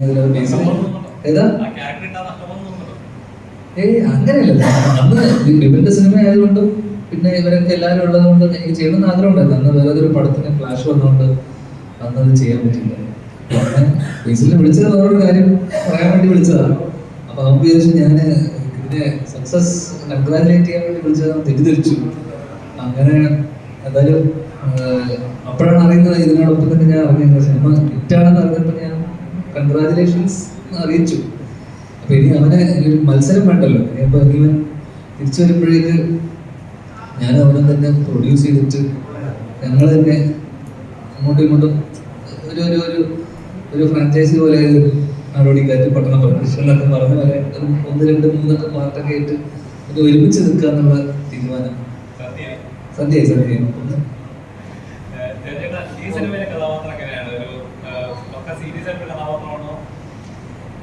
ഏതാ? അങ്ങനെയല്ല. അന്ന് വിപിന്റെ സിനിമ ആയതുകൊണ്ടും പിന്നെ ഇവരൊക്കെ എല്ലാവരും ഉള്ളത് കൊണ്ട് എനിക്ക് ചെയ്യണമെന്ന് ആഗ്രഹം ഉണ്ടായിരുന്നു. അന്ന് വേറെ ഒരു പടത്തിന് ഫ്ലാഷ് വന്നുകൊണ്ട് അന്നത് ചെയ്യാൻ പറ്റില്ല. അങ്ങനെ ബേസിൽ വിളിച്ചത് വേറൊരു കാര്യം പറയാൻ വേണ്ടി വിളിച്ചതാണ്. അപ്പൊ അവൻ വിചാരിച്ചു ഞാൻ ഇതിനെ സക്സസ് കൺഗ്രാജുലേറ്റ് ചെയ്യാൻ വേണ്ടി വിളിച്ചത് തെറ്റിദ്ധരിച്ചു. അങ്ങനെ എന്തായാലും അപ്പോഴാണ് അറിയുന്നത്. ഇതിനോടൊപ്പം തന്നെ ഞാൻ അറിഞ്ഞത് സിനിമ ഹിറ്റാണെന്ന് അറിഞ്ഞപ്പോൾ ഞാൻ കൺഗ്രാജുലേഷൻസ് അറിയിച്ചു. അപ്പൊ ഇനി അവനെ ഒരു മത്സരം വേണ്ടല്ലോ. ഇനിയിപ്പോ ഇവൻ തിരിച്ചു വരുമ്പോഴേക്ക് ഞാൻ അവനെ തന്നെ പ്രൊഡ്യൂസ് ചെയ്തിട്ട് ഞങ്ങൾ തന്നെ അങ്ങോട്ടും ഇങ്ങോട്ടും ഒരു ഒരു ഒരു ഒരു ഫ്രാഞ്ചൈസി പോലെ നാടോടിക്കാറ്റ് പട്ടണ പ്രൊഡക്ഷൻ എന്നൊക്കെ പറഞ്ഞ പോലെ 1, 2, 3 പാർട്ടൊക്കെ ആയിട്ട് ഇത് ഒരുമിച്ച് നിൽക്കുക എന്നുള്ള തീരുമാനം. സന്ധ്യ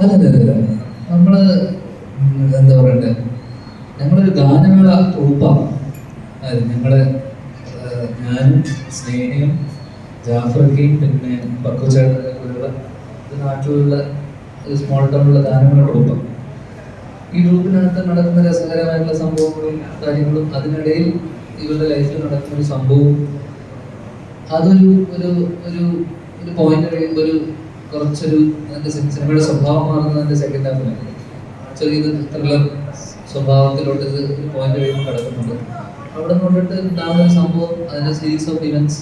അല്ല നമ്മള് എന്താ പറയണ്ടേ, ഞങ്ങളൊരു ഗാനമേള ട്രൂപ്പാണ്. ഞങ്ങള് ഞാനും സ്നേഹയും ജാഫർക്കയും പിന്നെ പക്കുചേട്ടൻ്റെ കൂടെയുള്ള നാട്ടിലുള്ള ഒരു സ്മോൾ ടൗണിലുള്ള ഗാനമേള ട്രൂപ്പാണ്. ഈ ട്രൂപ്പിനകത്ത് നടക്കുന്ന രസകരമായിട്ടുള്ള സംഭവങ്ങളും കാര്യങ്ങളും അതിനിടയിൽ ഇവരുടെ ലൈഫിൽ നടക്കുന്ന ഒരു സംഭവവും അതൊരു ഒരു ഒരു ഒരു പോയിന്റ് കഴിയുമ്പോൾ ഒരു കുറച്ചൊരു അതിൻ്റെ സിനിമയുടെ സ്വഭാവം മാറുന്നത് അതിൻ്റെ സെക്കൻഡ് ഹാഫിലാണ്. ചെറിയൊരു ത്രില്ലർ സ്വഭാവത്തിലോട്ട് ഇത് ഒരു പോയിന്റ് കഴിയുമ്പോൾ കിടക്കുന്നുണ്ട്. അവിടെ കൊണ്ടിട്ട് ഉണ്ടാകുന്ന ഒരു സംഭവം, അതിൻ്റെ സീരീസ് ഓഫ് ഇവൻറ്റ്സ്,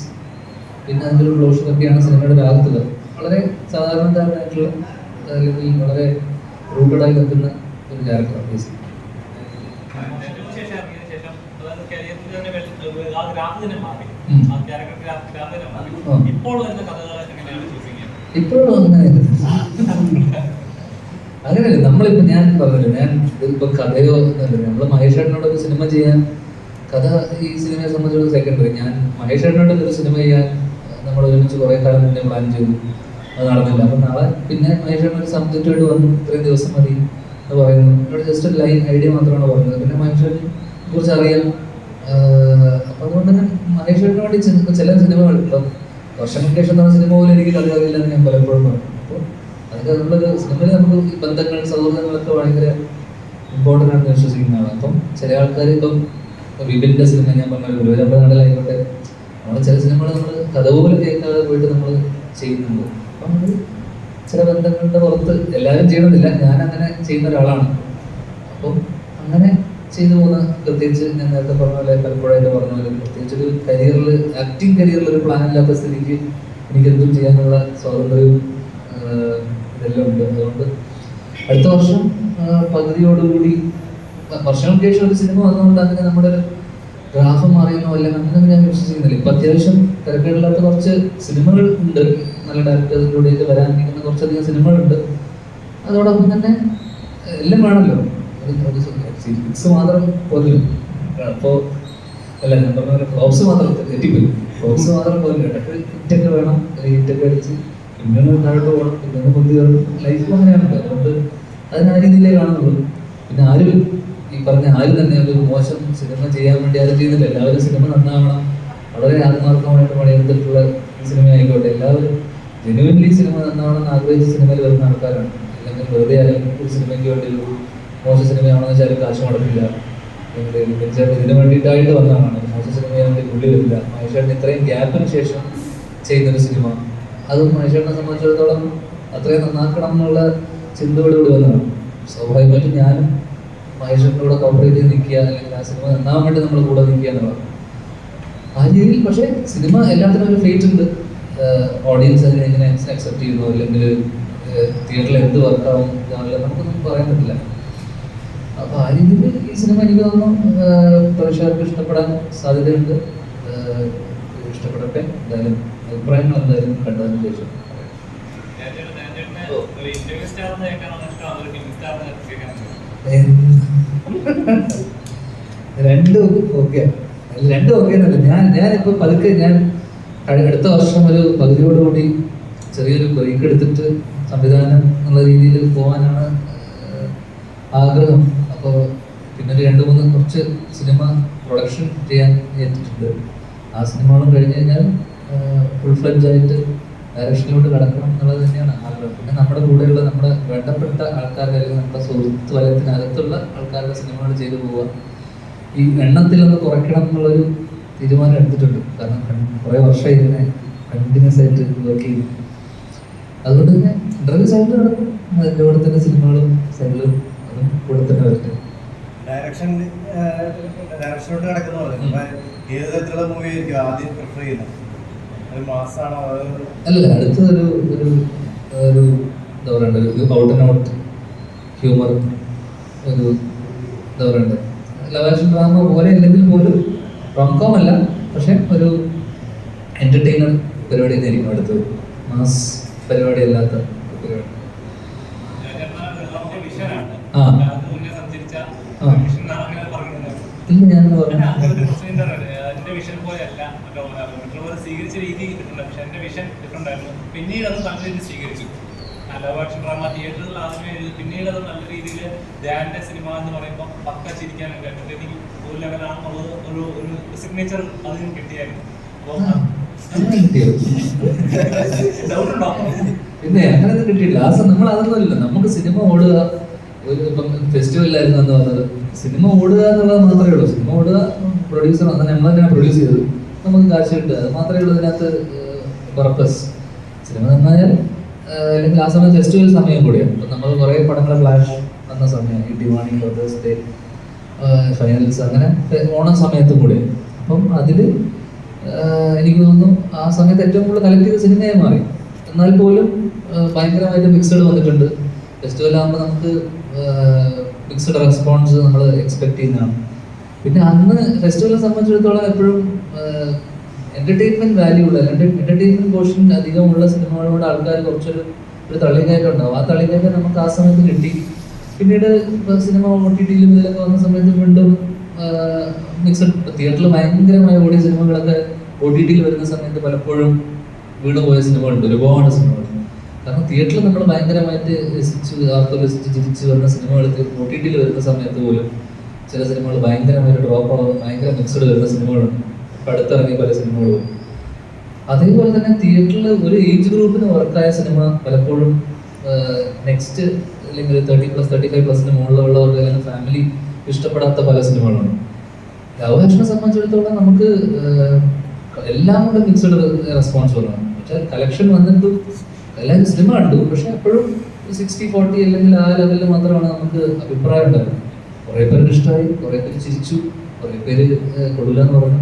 പിന്നെ അതിൻ്റെ ഒരു ക്ലോഷറൊക്കെയാണ് സിനിമയുടെ ഭാഗത്തുള്ളത്. വളരെ സാധാരണക്കാരനായിട്ടുള്ള അല്ലെങ്കിൽ വളരെ റൂട്ടഡായി നിൽക്കുന്ന ഒരു ക്യാരക്ടറാണ് ബേസിക്. ഇപ്പോഴും അങ്ങനെയല്ല. നമ്മളിപ്പോ ഞാൻ പറഞ്ഞില്ല, ഞാൻ ഇതിപ്പോ കഥയോ എന്നല്ല. നമ്മള് മഹേഷേട്ടനോടൊരു സിനിമ ചെയ്യാൻ, കഥ ഈ സിനിമയെ സംബന്ധിച്ചുള്ള സെക്കൻഡറി. ഞാൻ മഹേഷേട്ടനോട് ഒരു സിനിമ ചെയ്യാൻ നമ്മൾ ഒരുമിച്ച് കുറെ കാലം മുന്നേ പ്ലാൻ ചെയ്തു. അത് നടന്നില്ല. അപ്പൊ നാളെ പിന്നെ മഹേഷേട്ടൻ ഒരു സബ്ജക്റ്റായിട്ട് വന്നു, ഇത്രയും ദിവസം മതി എന്ന് പറയുന്നു. എന്നോട് ജസ്റ്റ് ഒരു ലൈൻ ഐഡിയ മാത്രമാണ് പറഞ്ഞത്. പിന്നെ മഹേഷേട്ടനെ കുറിച്ച് അറിയാം. അപ്പൊ അതുകൊണ്ട് തന്നെ മഹേഷേട്ടനോട് ചില സിനിമകൾ, ഇപ്പം വർഷങ്ങൾക്ക് ശേഷം എന്ന സിനിമ പോലും എനിക്ക് കഥ അറിയില്ല എന്ന് ഞാൻ പലപ്പോഴും പറഞ്ഞു. അപ്പോൾ അതൊക്കെ നമ്മളൊരു സിനിമയിൽ നമുക്ക് ഈ ബന്ധങ്ങൾ, സൗഹൃദങ്ങളൊക്കെ ഭയങ്കര ഇമ്പോർട്ടൻ്റ് ആണെന്ന് വിശ്വസിക്കുന്ന ആളാണ്. അപ്പം ചില ആൾക്കാർ ഇപ്പം വിപിൻ്റെ സിനിമ ഞാൻ പറഞ്ഞ ഗുരുവായൂരപ്പ നാട്ടിലായിക്കോട്ടെ, നമ്മൾ ചില സിനിമകൾ നമ്മൾ കഥ പോലും കേൾക്കാതെ പോയിട്ട് നമ്മൾ ചെയ്യുന്നുണ്ട്. അപ്പം അത് ചില ബന്ധങ്ങളുടെ പുറത്ത് എല്ലാവരും ചെയ്യണമെന്നില്ല, ഞാൻ അങ്ങനെ ചെയ്യുന്ന ഒരാളാണ്. അപ്പം അങ്ങനെ ചെയ്തു പോകുന്ന, പ്രത്യേകിച്ച് ഞാൻ നേരത്തെ പറഞ്ഞ പോലെ പലപ്പോഴായിട്ട് പറഞ്ഞ പോലെ പ്രത്യേകിച്ച് ഒരു കരിയറിൽ, ആക്ടിങ് കരിയറിൽ ഒരു പ്ലാൻ ഇല്ലാത്ത സ്ഥിതിക്ക് എനിക്ക് എന്തും ചെയ്യാനുള്ള സ്വാതന്ത്ര്യവും ഇതെല്ലാം ഉണ്ട്. അതുകൊണ്ട് അടുത്ത വർഷം പകുതിയോടുകൂടി, വർഷങ്ങൾക്ക് ശേഷം ഒരു സിനിമ വന്നുകൊണ്ട് അങ്ങനെ നമ്മുടെ ഒരു ഗ്രാഫ് മാറിയെന്നോ അല്ല അങ്ങനെ ഞാൻ വിശ്വസിക്കുന്നില്ല. ഇപ്പം അത്യാവശ്യം തിരക്കേടില്ലാത്ത കുറച്ച് സിനിമകൾ ഉണ്ട്, നല്ല ഡയറക്ടേഴ്സിലൂടെയൊക്കെ വരാനിരിക്കുന്ന കുറച്ചധികം സിനിമകളുണ്ട്. അതോടൊപ്പം തന്നെ എല്ലാം വേണമല്ലോ, ഫിക്സ് മാത്രം പോലും. അപ്പോൾ അല്ല, ഞാൻ പറഞ്ഞ പോലെ ഫ്ലോപ്സ് മാത്രം തെറ്റിപ്പോയി. ഫ്ലോപ്സ് മാത്രം പോലും ഇടയ്ക്ക് ഹിറ്റൊക്കെ വേണം. ഹിറ്റൊക്കെ അടിച്ച് പിന്നെ താഴോട്ട് പോകണം, പിന്നെ പൊന്തി കയറും. ലൈഫ് അങ്ങനെയാണല്ലോ. അതുകൊണ്ട് അതിന് ആ രീതിയിലേ കാണുന്നുള്ളൂ. പിന്നെ ആരും ഈ പറഞ്ഞ ആരും തന്നെ ഒരു മോശം സിനിമ ചെയ്യാൻ വേണ്ടി ആരും ചെയ്യുന്നില്ല. എല്ലാവരും സിനിമ നന്നാവണം, വളരെ ആത്മാർത്ഥമായിട്ട് പണിയെടുത്തിട്ടുള്ള സിനിമ ആയിക്കോട്ടെ. എല്ലാവരും ജെനുവിൻലി സിനിമ നന്നാവണമെന്ന് ആഗ്രഹിച്ച സിനിമയിൽ വരുന്ന ആൾക്കാരാണ്. അല്ലെങ്കിൽ വെറുതെ ആയാലും ഒരു സിനിമയ്ക്ക് വേണ്ടി ഒരു മോശം സിനിമയാണെന്ന് വെച്ചാലും കാശ് മുടക്കില്ല. ഇതിന് വേണ്ടിയിട്ടായിട്ട് വന്നതാണ്. മോശം സിനിമയെ വേണ്ടി പുള്ളി വരില്ല. മഹേഷേട്ടൻ ഇത്രയും ഗ്യാപ്പിന് ശേഷം ചെയ്യുന്നൊരു സിനിമ, അതും മഹേഷേട്ടനെ സംബന്ധിച്ചിടത്തോളം അത്രയും നന്നാക്കണം എന്നുള്ള ചിന്തയോടുകൂടി വന്നതാണ്. സ്വാഭാവികമായിട്ടും ഞാനും മഹേഷേട്ടൻ്റെ കൂടെ കോപ്പറേറ്റ് ചെയ്ത് നിൽക്കുക, അല്ലെങ്കിൽ ആ സിനിമ നന്നാവാൻ വേണ്ടി നമ്മൾ കൂടെ നിൽക്കുക എന്നുള്ളത് ആ രീതിയിൽ. പക്ഷേ സിനിമ എല്ലാത്തിനും ഒരു ഫേറ്റ് ഉണ്ട്. ഓഡിയൻസ് അതിനെ എങ്ങനെ അക്സെപ്റ്റ് ചെയ്യുന്നു, അല്ലെങ്കിൽ തിയേറ്ററിൽ എന്ത് വർക്കാവും ഇതാണല്ലോ നമുക്കൊന്നും പറയാൻ പറ്റില്ല. അപ്പോൾ ആ രീതിയിൽ ഈ സിനിമ എനിക്ക് തോന്നുന്നു പ്രേക്ഷകർക്ക് ഇഷ്ടപ്പെടാൻ സാധ്യതയുണ്ട്. ഇഷ്ടപ്പെടട്ടെ. എന്തായാലും അഭിപ്രായങ്ങൾ എന്തായാലും കണ്ടതിന് ശേഷം. രണ്ടും ഓക്കെ എന്നല്ല. ഞാനിപ്പോൾ പതുക്കെ അടുത്ത വർഷം ഒരു പകുതിയോടുകൂടി ചെറിയൊരു ബ്രേക്ക് എടുത്തിട്ട് സംവിധാനം എന്നുള്ള രീതിയിൽ പോകാനാണ് ആഗ്രഹം. അപ്പോൾ പിന്നെ ഒരു 2-3 കുറച്ച് സിനിമ പ്രൊഡക്ഷൻ ചെയ്യാൻ ഏറ്റിട്ടുണ്ട്. ആ സിനിമകളും കഴിഞ്ഞ് കഴിഞ്ഞാൽ ഫുൾ ഫ്ലെഡ്ജ് ആയിട്ട് ഡയറക്ഷനിലോട്ട് കടക്കണം എന്നുള്ളത് തന്നെയാണ് ആഗ്രഹം. പിന്നെ നമ്മുടെ കൂടെയുള്ള നമ്മുടെ വേണ്ടപ്പെട്ട ആൾക്കാരുടെ അല്ലെങ്കിൽ നമ്മുടെ സുഹൃത്ത് വലയത്തിനകത്തുള്ള ആൾക്കാരുടെ സിനിമകൾ ചെയ്തു പോവുക. ഈ എണ്ണത്തിലൊന്ന് കുറയ്ക്കണം എന്നുള്ളൊരു തീരുമാനം എടുത്തിട്ടുണ്ട്. കാരണം കുറേ വർഷം ഇതിനെ കണ്ടിന്യൂസ് ആയിട്ട് വർക്ക് ചെയ്യും. അതുകൊണ്ട് തന്നെ ഇന്റർവ്യൂ സൈഡിൽ നടക്കും, അതിൻ്റെ കൂടെ തന്നെ സിനിമകളും സൈഡിലും അതും കൂടെ തന്നെ വരട്ടെ. ഡയറക്ഷനോട്ട് കിടക്കുന്ന ഏത് തരത്തിലുള്ള മൂവി ആയിരിക്കും ആദ്യം പ്രിഫർ ചെയ്യുന്നത്? അല്ല, അടുത്ത ഒരു എന്താ പറയണ്ട, ഒരു ഔട്ട് ആൻഡ് ഔട്ട് ഹ്യൂമർ, ഒരു എന്താ പറയണ്ടത് ലവ് ആക്ഷൻ ഡ്രാമ പോലെ അല്ലെങ്കിൽ പോലും റോംകോം അല്ല, പക്ഷെ ഒരു എന്റർടൈനർ പരിപാടി തന്നെയായിരിക്കും അടുത്തത്. മാസ് പരിപാടി അല്ലാത്ത പരിപാടി. ഇല്ല, ഞാൻ സ്വീകരിച്ച രീതി കിട്ടുന്നുണ്ട്. പക്ഷെ എന്റെ വിഷൻ ഡിഫറെന്റ് ആയിരുന്നു. പിന്നീട് അത് നല്ല രീതിയിൽ സ്വീകരിച്ചു. ലവ് ആക്ഷൻ ഡ്രാമ തിയേറ്ററിൽ ആദ്യമേ പിന്നീട് അത് നല്ല രീതിയിൽ ധ്യാന്റെ സിനിമ എന്ന് പറയുമ്പോൾ പക്ക ചിരിക്കാനൊക്കെ എനിക്ക് ഒരു ലെവലാണെന്നുള്ളത് ഒരു സിഗ്നേച്ചർ അതിന് കിട്ടിയായിരുന്നു. പിന്നെ അങ്ങനെ കിട്ടിയില്ല. നമ്മൾ അതൊന്നുമില്ല. നമുക്ക് സിനിമ ഓടുക, ഒരു ഇപ്പം ഫെസ്റ്റിവലിലായിരുന്നു എന്ന് പറഞ്ഞത്, സിനിമ ഓടുക എന്നുള്ളത് മാത്രമേ ഉള്ളൂ. സിനിമ ഓടുക, പ്രൊഡ്യൂസർ അന്ന് നമ്മൾ തന്നെയാണ് പ്രൊഡ്യൂസ് ചെയ്തത്, നമുക്ക് കാശ് കിട്ടുക, അത് മാത്രമേ ഉള്ളൂ ഇതിനകത്ത് പർപ്പസ്. സിനിമ നന്നായാൽ അല്ലെങ്കിൽ ആ സമയം ഫെസ്റ്റിവൽ സമയം കൂടിയാണ്. അപ്പം നമ്മൾ കുറേ പടങ്ങൾ ഫ്ലാഷ് വന്ന സമയം, ഈ ഡിവാണി, ഫാദേഴ്സ് ഡേ, ഫൈനൽസ്, അങ്ങനെ ഓണം സമയത്തും കൂടെ. അപ്പം അതിൽ എനിക്ക് തോന്നുന്നു ആ സമയത്ത് ഏറ്റവും കൂടുതൽ കളക്ട് ചെയ്ത സിനിമയായി മാറി. എന്നാൽ പോലും ഭയങ്കരമായിട്ട് മിക്സഡ് വന്നിട്ടുണ്ട്. ഫെസ്റ്റിവൽ ആകുമ്പോൾ നമുക്ക് മിക്സഡ് റെസ്പോൺസ് നമ്മൾ എക്സ്പെക്ട് ചെയ്യുന്നതാണ്. പിന്നെ അന്ന് ഫെസ്റ്റിവലിനെ സംബന്ധിച്ചിടത്തോളം എപ്പോഴും എന്റർടൈൻമെന്റ് വാല്യൂ ഉള്ള, അല്ലെങ്കിൽ എന്റർടൈൻമെന്റ് പോർഷൻ അധികമുള്ള സിനിമകളോട് ആൾക്കാർ കുറച്ചൊരു തള്ളിക്കയറ്റം ഉണ്ടാവും. ആ തള്ളിക്കയറ്റം നമുക്ക് ആ സമയത്ത് കിട്ടി. പിന്നീട് സിനിമ OTT ഇതിലൊക്കെ വന്ന സമയത്ത് വീണ്ടും മിക്സഡ്. തിയേറ്ററിൽ ഭയങ്കരമായി ഓടിയ സിനിമകളൊക്കെ OTT വരുന്ന സമയത്ത് പലപ്പോഴും വീണുപോയ സിനിമകളുണ്ട്, ഒരുപാട് സിനിമകൾ. കാരണം തിയേറ്ററിൽ നമ്മൾ ഭയങ്കരമായിട്ട് രസിച്ച് ചിരിച്ച് വരുന്ന സിനിമകൾ OTT വരുന്ന സമയത്ത് പോലും ചില സിനിമകൾ ഭയങ്കരമായിട്ട് ഡ്രോപ്പ് ആവും, ഭയങ്കര മിക്സഡ് വരുന്ന സിനിമകളുണ്ട്. ഇപ്പം അടുത്തിറങ്ങിയ പല സിനിമകളും. അതേപോലെ തന്നെ തിയേറ്ററിൽ ഒരു ഏജ് ഗ്രൂപ്പിന് വർക്കായ സിനിമ പലപ്പോഴും നെക്സ്റ്റ് അല്ലെങ്കിൽ 30+, 35+ന് മുകളിലുള്ളവർക്ക് അല്ലെങ്കിൽ ഫാമിലി ഇഷ്ടപ്പെടാത്ത പല സിനിമകളുണ്ട്. ലവ് ആക്ഷനെ സംബന്ധിച്ചിടത്തോളം നമുക്ക് എല്ലാം കൂടെ മിക്സഡ് റെസ്പോൺസ് വരണം. പക്ഷേ കളക്ഷൻ വന്നിട്ട് എല്ലാവരും സിനിമ കണ്ടു, പക്ഷെ അപ്പോഴും 60-40 അല്ലെങ്കിൽ ആ ലെവലിൽ മാത്രമാണ് നമുക്ക് അഭിപ്രായം ഉണ്ടായിരുന്നത്. കുറേ പേർക്ക് ഇഷ്ടമായി, കുറേ പേര് ചിരിച്ചു, കുറേ പേര് കൊള്ളില്ല എന്ന് പറഞ്ഞു.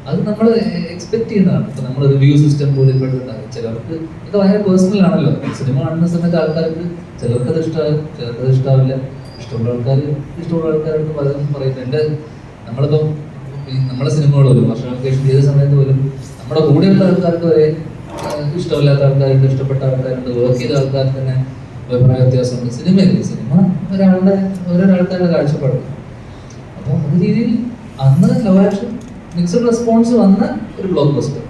അത് നമ്മൾ എക്സ്പെക്ട് ചെയ്യുന്നതാണ്. ഇപ്പം നമ്മൾ റിവ്യൂ സിസ്റ്റം പോലും ഇപ്പോഴുണ്ടാകും. ചിലർക്ക് ഇത് ഭയങ്കര പേഴ്സണൽ ആണല്ലോ. സിനിമ കാണുന്ന സമയത്ത് ആൾക്കാർക്ക് ചിലർക്കത് ഇഷ്ടമാകും, ചിലർക്കത് ഇഷ്ടാവില്ല. ഇഷ്ടമുള്ള ആൾക്കാർക്ക് പലതും പറയുന്നത്. നമ്മളിപ്പം നമ്മുടെ സിനിമകൾ പോലും വർഷങ്ങൾക്ക് ചെയ്ത സമയത്ത് പോലും നമ്മുടെ കൂടെയുള്ള ആൾക്കാർക്ക് വരെ ഇഷ്ടമില്ലാത്ത ആൾക്കാരുണ്ട്, ഇഷ്ടപ്പെട്ട ആൾക്കാരുണ്ട്, വർക്ക് ചെയ്ത ആൾക്കാർക്ക് തന്നെ അഭിപ്രായ വ്യത്യാസമുണ്ട്. സിനിമയല്ലേ, സിനിമ ഓരോരാൾക്കാരുടെ കാഴ്ചപ്പാട്. അപ്പോൾ അത് രീതിയിൽ അന്ന് ലവ് ആക്ഷൻ മിക്സഡ് റെസ്പോൺസ് വന്ന ഒരു ബ്ലോക്ക് ബസ്റ്റർ.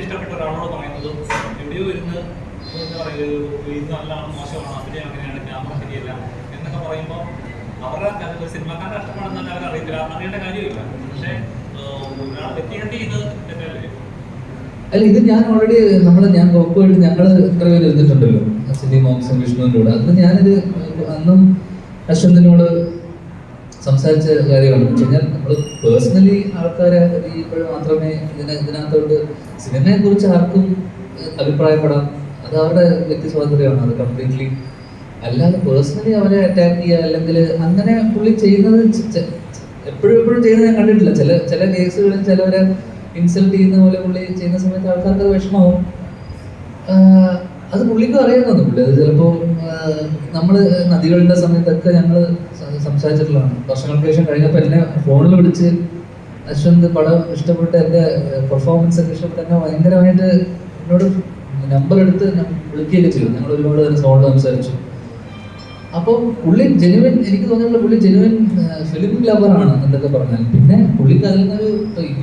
ഇഷ്ടപ്പെട്ട ഒരാളോട് പറയുന്നത് എവിടെയോ ഇരുന്ന് ഇത് നല്ലതാണ്, മോശമാണ്, അതിലെ അങ്ങനെയാണ്, ക്യാമറ ശരിയല്ല എന്നൊക്കെ പറയുമ്പോൾ അവരുടെ സിനിമക്കാരുടെ കഷ്ടപ്പാടെന്നല്ല അവർ അറിയേണ്ട കാര്യമില്ല. പക്ഷേ ഒരാൾ വ്യക്തിഹത്യ ഇത് തെറ്റല്ലേ? അല്ല, ഇത് ഞാൻ ഓൾറെഡി ഞാൻ കോപ്പുമായിട്ട് ഞങ്ങൾ ഇത്ര പേര് ഇരുന്നിട്ടുണ്ടല്ലോ, സിനി മോംസും വിഷ്ണുവിൻ്റെ കൂടെ. അന്ന് ഞാനിത് അന്നും അശ്വന്തിനോട് സംസാരിച്ച കാര്യമാണ്. എന്ന് വെച്ച് കഴിഞ്ഞാൽ നമ്മൾ പേഴ്സണലി ആൾക്കാരെ ഇപ്പോഴും മാത്രമേ ഇതിനകത്തോട്ട് സിനിമയെ കുറിച്ച് ആർക്കും അഭിപ്രായപ്പെടാം, അത് അവരുടെ വ്യക്തി സ്വാതന്ത്ര്യമാണ്. അത് കംപ്ലീറ്റ്ലി അല്ലാതെ പേഴ്സണലി അവരെ അറ്റാക്ക് ചെയ്യുക അല്ലെങ്കിൽ അങ്ങനെ പുള്ളി ചെയ്യുന്നത് എപ്പോഴും ചെയ്യുന്നത് ഞാൻ കണ്ടിട്ടില്ല. ചില കേസുകളിൽ ചിലവരെ ഇൻസൾട്ട് ചെയ്യുന്ന പോലെ പുള്ളി ചെയ്യുന്ന സമയത്ത് ആൾക്കാർക്ക് അത് വിഷമാവും. അത് പുള്ളിക്കും അറിയാവുന്നത്. പുള്ളി അത് ചിലപ്പോൾ നമ്മൾ നദികളുടെ സമയത്തൊക്കെ ഞങ്ങൾ സംസാരിച്ചിട്ടുള്ളതാണ്. വർഷങ്ങൾക്ക് ശേഷം കഴിഞ്ഞപ്പോൾ എന്നെ ഫോണിൽ വിളിച്ച് അശ്വന്ത് പടം ഇഷ്ടപ്പെട്ട്, എൻ്റെ പെർഫോമൻസ് ഒക്കെ ഇഷ്ടപ്പെട്ട് എന്നെ ഭയങ്കരമായിട്ട് എന്നോട് നമ്പർ എടുത്ത് വിളിക്കുകയൊക്കെ ചെയ്തു. ഞങ്ങൾ ഒരുപാട് നേരം ഫോണിൽ സംസാരിച്ചു. അപ്പോൾ പുള്ളി ജെനുവിൻ, എനിക്ക് തോന്നിയിട്ടുള്ള പുള്ളി ജെനുവിൻ ഫിലിം ലവറാണ് എന്നൊക്കെ പറഞ്ഞാൽ. പിന്നെ പുള്ളിക്ക് അതിൽ നിന്നൊരു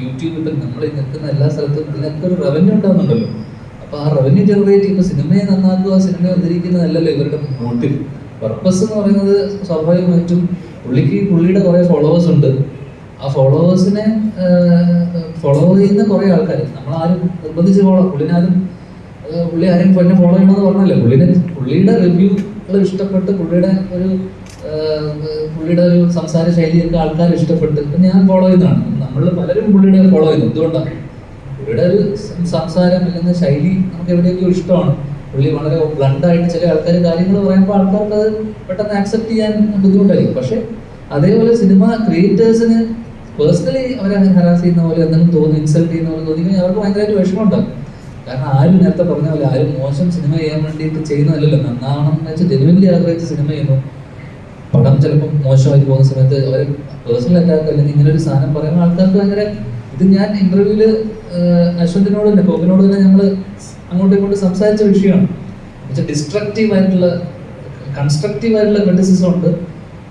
യൂട്യൂബ് ഇപ്പം നമ്മൾ നിൽക്കുന്ന എല്ലാ സ്ഥലത്തും ഇതിനൊക്കെ ഒരു റവന്യൂ ഉണ്ടാകുന്നുണ്ടല്ലോ. അപ്പോൾ ആ റവന്യൂ ജനറേറ്റ് ചെയ്യുമ്പോൾ സിനിമയെ നന്നാക്കുക, സിനിമയെ ഉദ്ധരിക്കുന്നതല്ലല്ലോ ഇവരുടെ മോട്ടീവ്. പർപ്പസ് എന്ന് പറയുന്നത് സ്വാഭാവികമായിട്ടും പുള്ളിയുടെ കുറെ ഫോളോവേഴ്സ് ഉണ്ട്. ആ ഫോളോവേഴ്സിനെ ഫോളോ ചെയ്യുന്ന കുറെ ആൾക്കാർ, നമ്മളാരും നിർബന്ധിച്ച് പുള്ളിനാരും പുള്ളി ആരും എന്നെ ഫോളോ ചെയ്യണമെന്ന് പറഞ്ഞല്ലോ. പുള്ളിയുടെ റിവ്യൂകൾ ഇഷ്ടപ്പെട്ട് പുള്ളിയുടെ ഒരു സംസാര ശൈലിയൊക്കെ ആൾക്കാർ ഇഷ്ടപ്പെട്ട് ഇപ്പം ഞാൻ ഫോളോ ചെയ്യുന്നതാണ്. നമ്മൾ പലരും പുള്ളിയുടെ ഫോളോ ചെയ്യുന്നു. എന്തുകൊണ്ടാണ്? പുള്ളിയുടെ ഒരു സംസാരം അല്ലെങ്കിൽ ശൈലി നമുക്ക് എവിടെയൊക്കെയോ ഇഷ്ടമാണ്. പുള്ളി വളരെ ബ്ലണ്ടായിട്ട് ചില ആൾക്കാർ കാര്യങ്ങൾ പറയുമ്പോൾ ആൾക്കാർക്ക് അത് പെട്ടെന്ന് ആക്സെപ്റ്റ് ചെയ്യാൻ ബുദ്ധിമുട്ടായിരിക്കും. പക്ഷെ അതേപോലെ സിനിമ ക്രിയേറ്റേഴ്സിന് പേഴ്സണലി അവരെ ഹരാസ് ചെയ്യുന്ന പോലെ എന്തെങ്കിലും തോന്നി, ഇൻസൾട്ട് ചെയ്യുന്ന പോലെ തോന്നി അവർക്ക് ഭയങ്കരമായിട്ട് വിഷമം ഉണ്ടാകും. കാരണം ആരും നേരത്തെ പറഞ്ഞ പോലെ ആരും മോശം സിനിമ ചെയ്യാൻ വേണ്ടിയിട്ട് ചെയ്യുന്നതല്ലല്ലോ. നന്നാവണം എന്ന് വെച്ചാൽ ജെനുവിൻലി ആഗ്രഹിച്ച് സിനിമ ചെയ്യുന്നു. പടം ചിലപ്പോൾ മോശമായി പോകുന്ന സമയത്ത് അവരെ പേഴ്സണൽ അറ്റാക്ക് അല്ലെങ്കിൽ ഇങ്ങനെ ഒരു സാധനം പറയുന്ന ആൾക്കാർക്ക് ഭയങ്കര ഇത്. ഞാൻ ഇന്റർവ്യൂവിൽ അശ്വന്തിനോട് തന്നെ കോപ്പിനോട് തന്നെ ഞങ്ങൾ അങ്ങോട്ടും ഇങ്ങോട്ടും സംസാരിച്ച വിഷയമാണ്. എന്നുവെച്ചാൽ ഡിസ്ട്രക്റ്റീവ് ആയിട്ടുള്ള കൺസ്ട്രക്റ്റീവ് ആയിട്ടുള്ള ക്രിറ്റിസിസം ഉണ്ട്,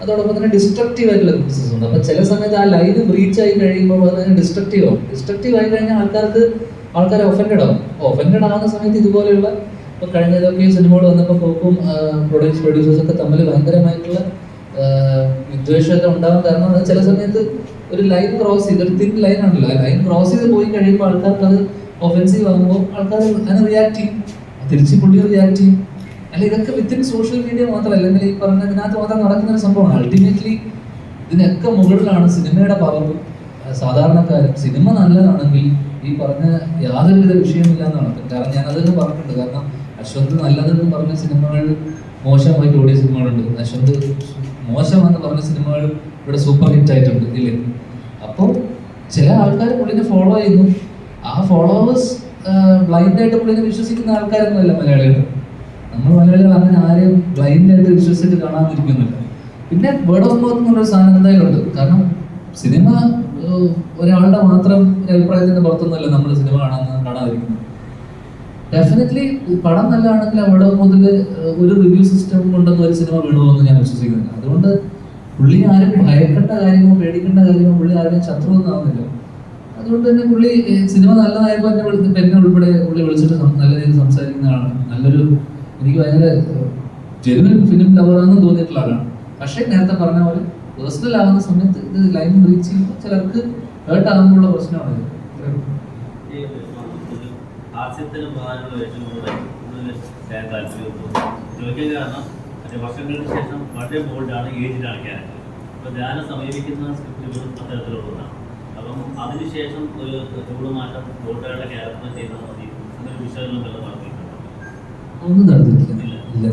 അതോടൊപ്പം തന്നെ ഡിസ്ട്രക്റ്റീവ് ആയിട്ടുള്ള ക്രിറ്റിസിസം ഉണ്ട്. അപ്പം ചില സമയത്ത് ആ ലൈന് ബ്രീച്ച് ആയി കഴിയുമ്പോൾ അത് ഡിസ്ട്രക്റ്റീവ് ആവും. ഡിസ്ട്രക്റ്റീവ് ആയി കഴിഞ്ഞാൽ ആൾക്കാരെ ഒഫൻഡഡ് ആവും. ഒഫൻഡഡ് ആവുന്ന സമയത്ത് ഇതുപോലെയുള്ള ഇപ്പോൾ കഴിഞ്ഞ ഏതൊക്കെ സിനിമകൾ വന്നപ്പോൾ കോപ്പും പ്രൊഡ്യൂസേഴ്സൊക്കെ തമ്മിൽ ഭയങ്കരമായിട്ടുള്ള വിദ്വേഷമൊക്കെ ഉണ്ടാകാൻ കാരണം അത് ചില സമയത്ത് ഒരു ലൈൻ ക്രോസ് ചെയ്ത്, ഒരു തിൻ ലൈൻ ആണല്ലോ, ആ ലൈൻ ക്രോസ് ചെയ്ത് പോയി കഴിയുമ്പോൾ ആൾക്കാർക്ക് അത് ഒഫൻസീവ് ആകുമ്പോൾ ആൾക്കാർ അതിന് റിയാക്ട് ചെയ്യും, തിരിച്ച് പുള്ളി റിയാക്ട് ചെയ്യും. അല്ല ഇതൊക്കെ വിത്തിൻ സോഷ്യൽ മീഡിയ മാത്രമല്ല, അല്ലെങ്കിൽ ഈ പറഞ്ഞ ഇതിനകത്ത് മാത്രം നടക്കുന്ന ഒരു സംഭവമാണ്. അൾട്ടിമേറ്റ്ലി ഇതിനൊക്കെ മുകളിലാണ് സിനിമയുടെ പവർ. സാധാരണക്കാരൻ സിനിമ നല്ലതാണെങ്കിൽ ഈ പറഞ്ഞ യാതൊരുവിധ വിഷയമില്ല എന്നാണ്. കാരണം ഞാനതെന്ന് പറഞ്ഞിട്ടുണ്ട്. കാരണം അശ്വന്ത് നല്ലതെന്ന് പറഞ്ഞ സിനിമകൾ മോശമായിട്ട് ഓടിയ സിനിമകളുണ്ട്, അശ്വന്ത് മോശമെന്ന് പറഞ്ഞ സിനിമകൾ ഇവിടെ സൂപ്പർ ഹിറ്റ് ആയിട്ടുണ്ട്, ഇല്ലേ? അപ്പോൾ ചില ആൾക്കാർ പുള്ളിനെ ഫോളോ ചെയ്യുന്നു. ആ ഫോളോവേഴ്സ് ബ്ലൈൻഡായിട്ട് പുള്ളിനെ വിശ്വസിക്കുന്ന ആൾക്കാരൊന്നുമല്ല മലയാളികൾ. നമ്മൾ മലയാളികൾ അങ്ങനെ ആരെയും ബ്ലൈൻഡായിട്ട് വിശ്വസിച്ചിട്ട് കാണാതിരിക്കുന്നില്ല. പിന്നെ വേർഡ് ഓഫ് മൗത്ത് എന്നുള്ളൊരു സാധനം എന്തായാലും ഉണ്ട്. കാരണം സിനിമ ഒരാളുടെ മാത്രം ഒരു അഭിപ്രായത്തിന്റെ പുറത്തൊന്നുമല്ല നമ്മൾ സിനിമ കാണാതിരിക്കുന്നത്. ഡെഫിനറ്റ്ലി പടം നല്ലതാണെങ്കിൽ അവിടെ മുതൽ ഒരു റിവ്യൂ സിസ്റ്റം കൊണ്ടൊന്നും ഒരു സിനിമ വീണുവെന്ന് ഞാൻ വിശ്വസിക്കുന്നില്ല. അതുകൊണ്ട് പുള്ളി ആരും ഭയക്കേണ്ട കാര്യമോ പേടിക്കേണ്ട കാര്യമോ പുള്ളി ആരും ശത്രുവൊന്നും ആവുന്നില്ല. അതുകൊണ്ട് തന്നെ പുള്ളി സിനിമ നല്ലതായപ്പോൾ എന്നെ ഉൾപ്പെടെ പുള്ളി വിളിച്ചിട്ട് നല്ല രീതിയിൽ സംസാരിക്കുന്ന ആളാണ്. നല്ലൊരു എനിക്ക് ഭയങ്കര ജെനുവൻ ഫിലിം ലവറാണെന്ന് തോന്നിയിട്ടുള്ള ആളാണ്. പക്ഷേ നേരത്തെ പറഞ്ഞ പോലെ പേഴ്സണൽ ആവുന്ന സമയത്ത് ഇത് ലൈൻ റീച്ച് ചെയ്യുമ്പോൾ ചിലർക്ക് ഹേർട്ട് ആകുമ്പോഴുള്ള പ്രശ്നമാണ്. ഹാസ്യത്തിന് പോകാനുള്ള ഏറ്റവും കൂടുതൽ ചോദിക്കാൻ കാരണം വർഷങ്ങൾക്ക് ശേഷം വളരെ ബോൾഡാണ്, ഏജിലാണ് ക്യാരക്ടർ. അപ്പോൾ ധ്യാനം സമീപിക്കുന്ന സ്ക്രിപ്റ്റുകളും അത്തരത്തിലുള്ളതാണ്. അപ്പം അതിനുശേഷം ഒരു ചൂടുമാറ്റം ബോൾഡായുള്ള ക്യാരക്ടർ ചെയ്താൽ മതി എന്നൊരു വിശകലനം വല്ലതും നടത്തിയിട്ടുണ്ടോ? ഒന്നും നടത്തിയിട്ടില്ല.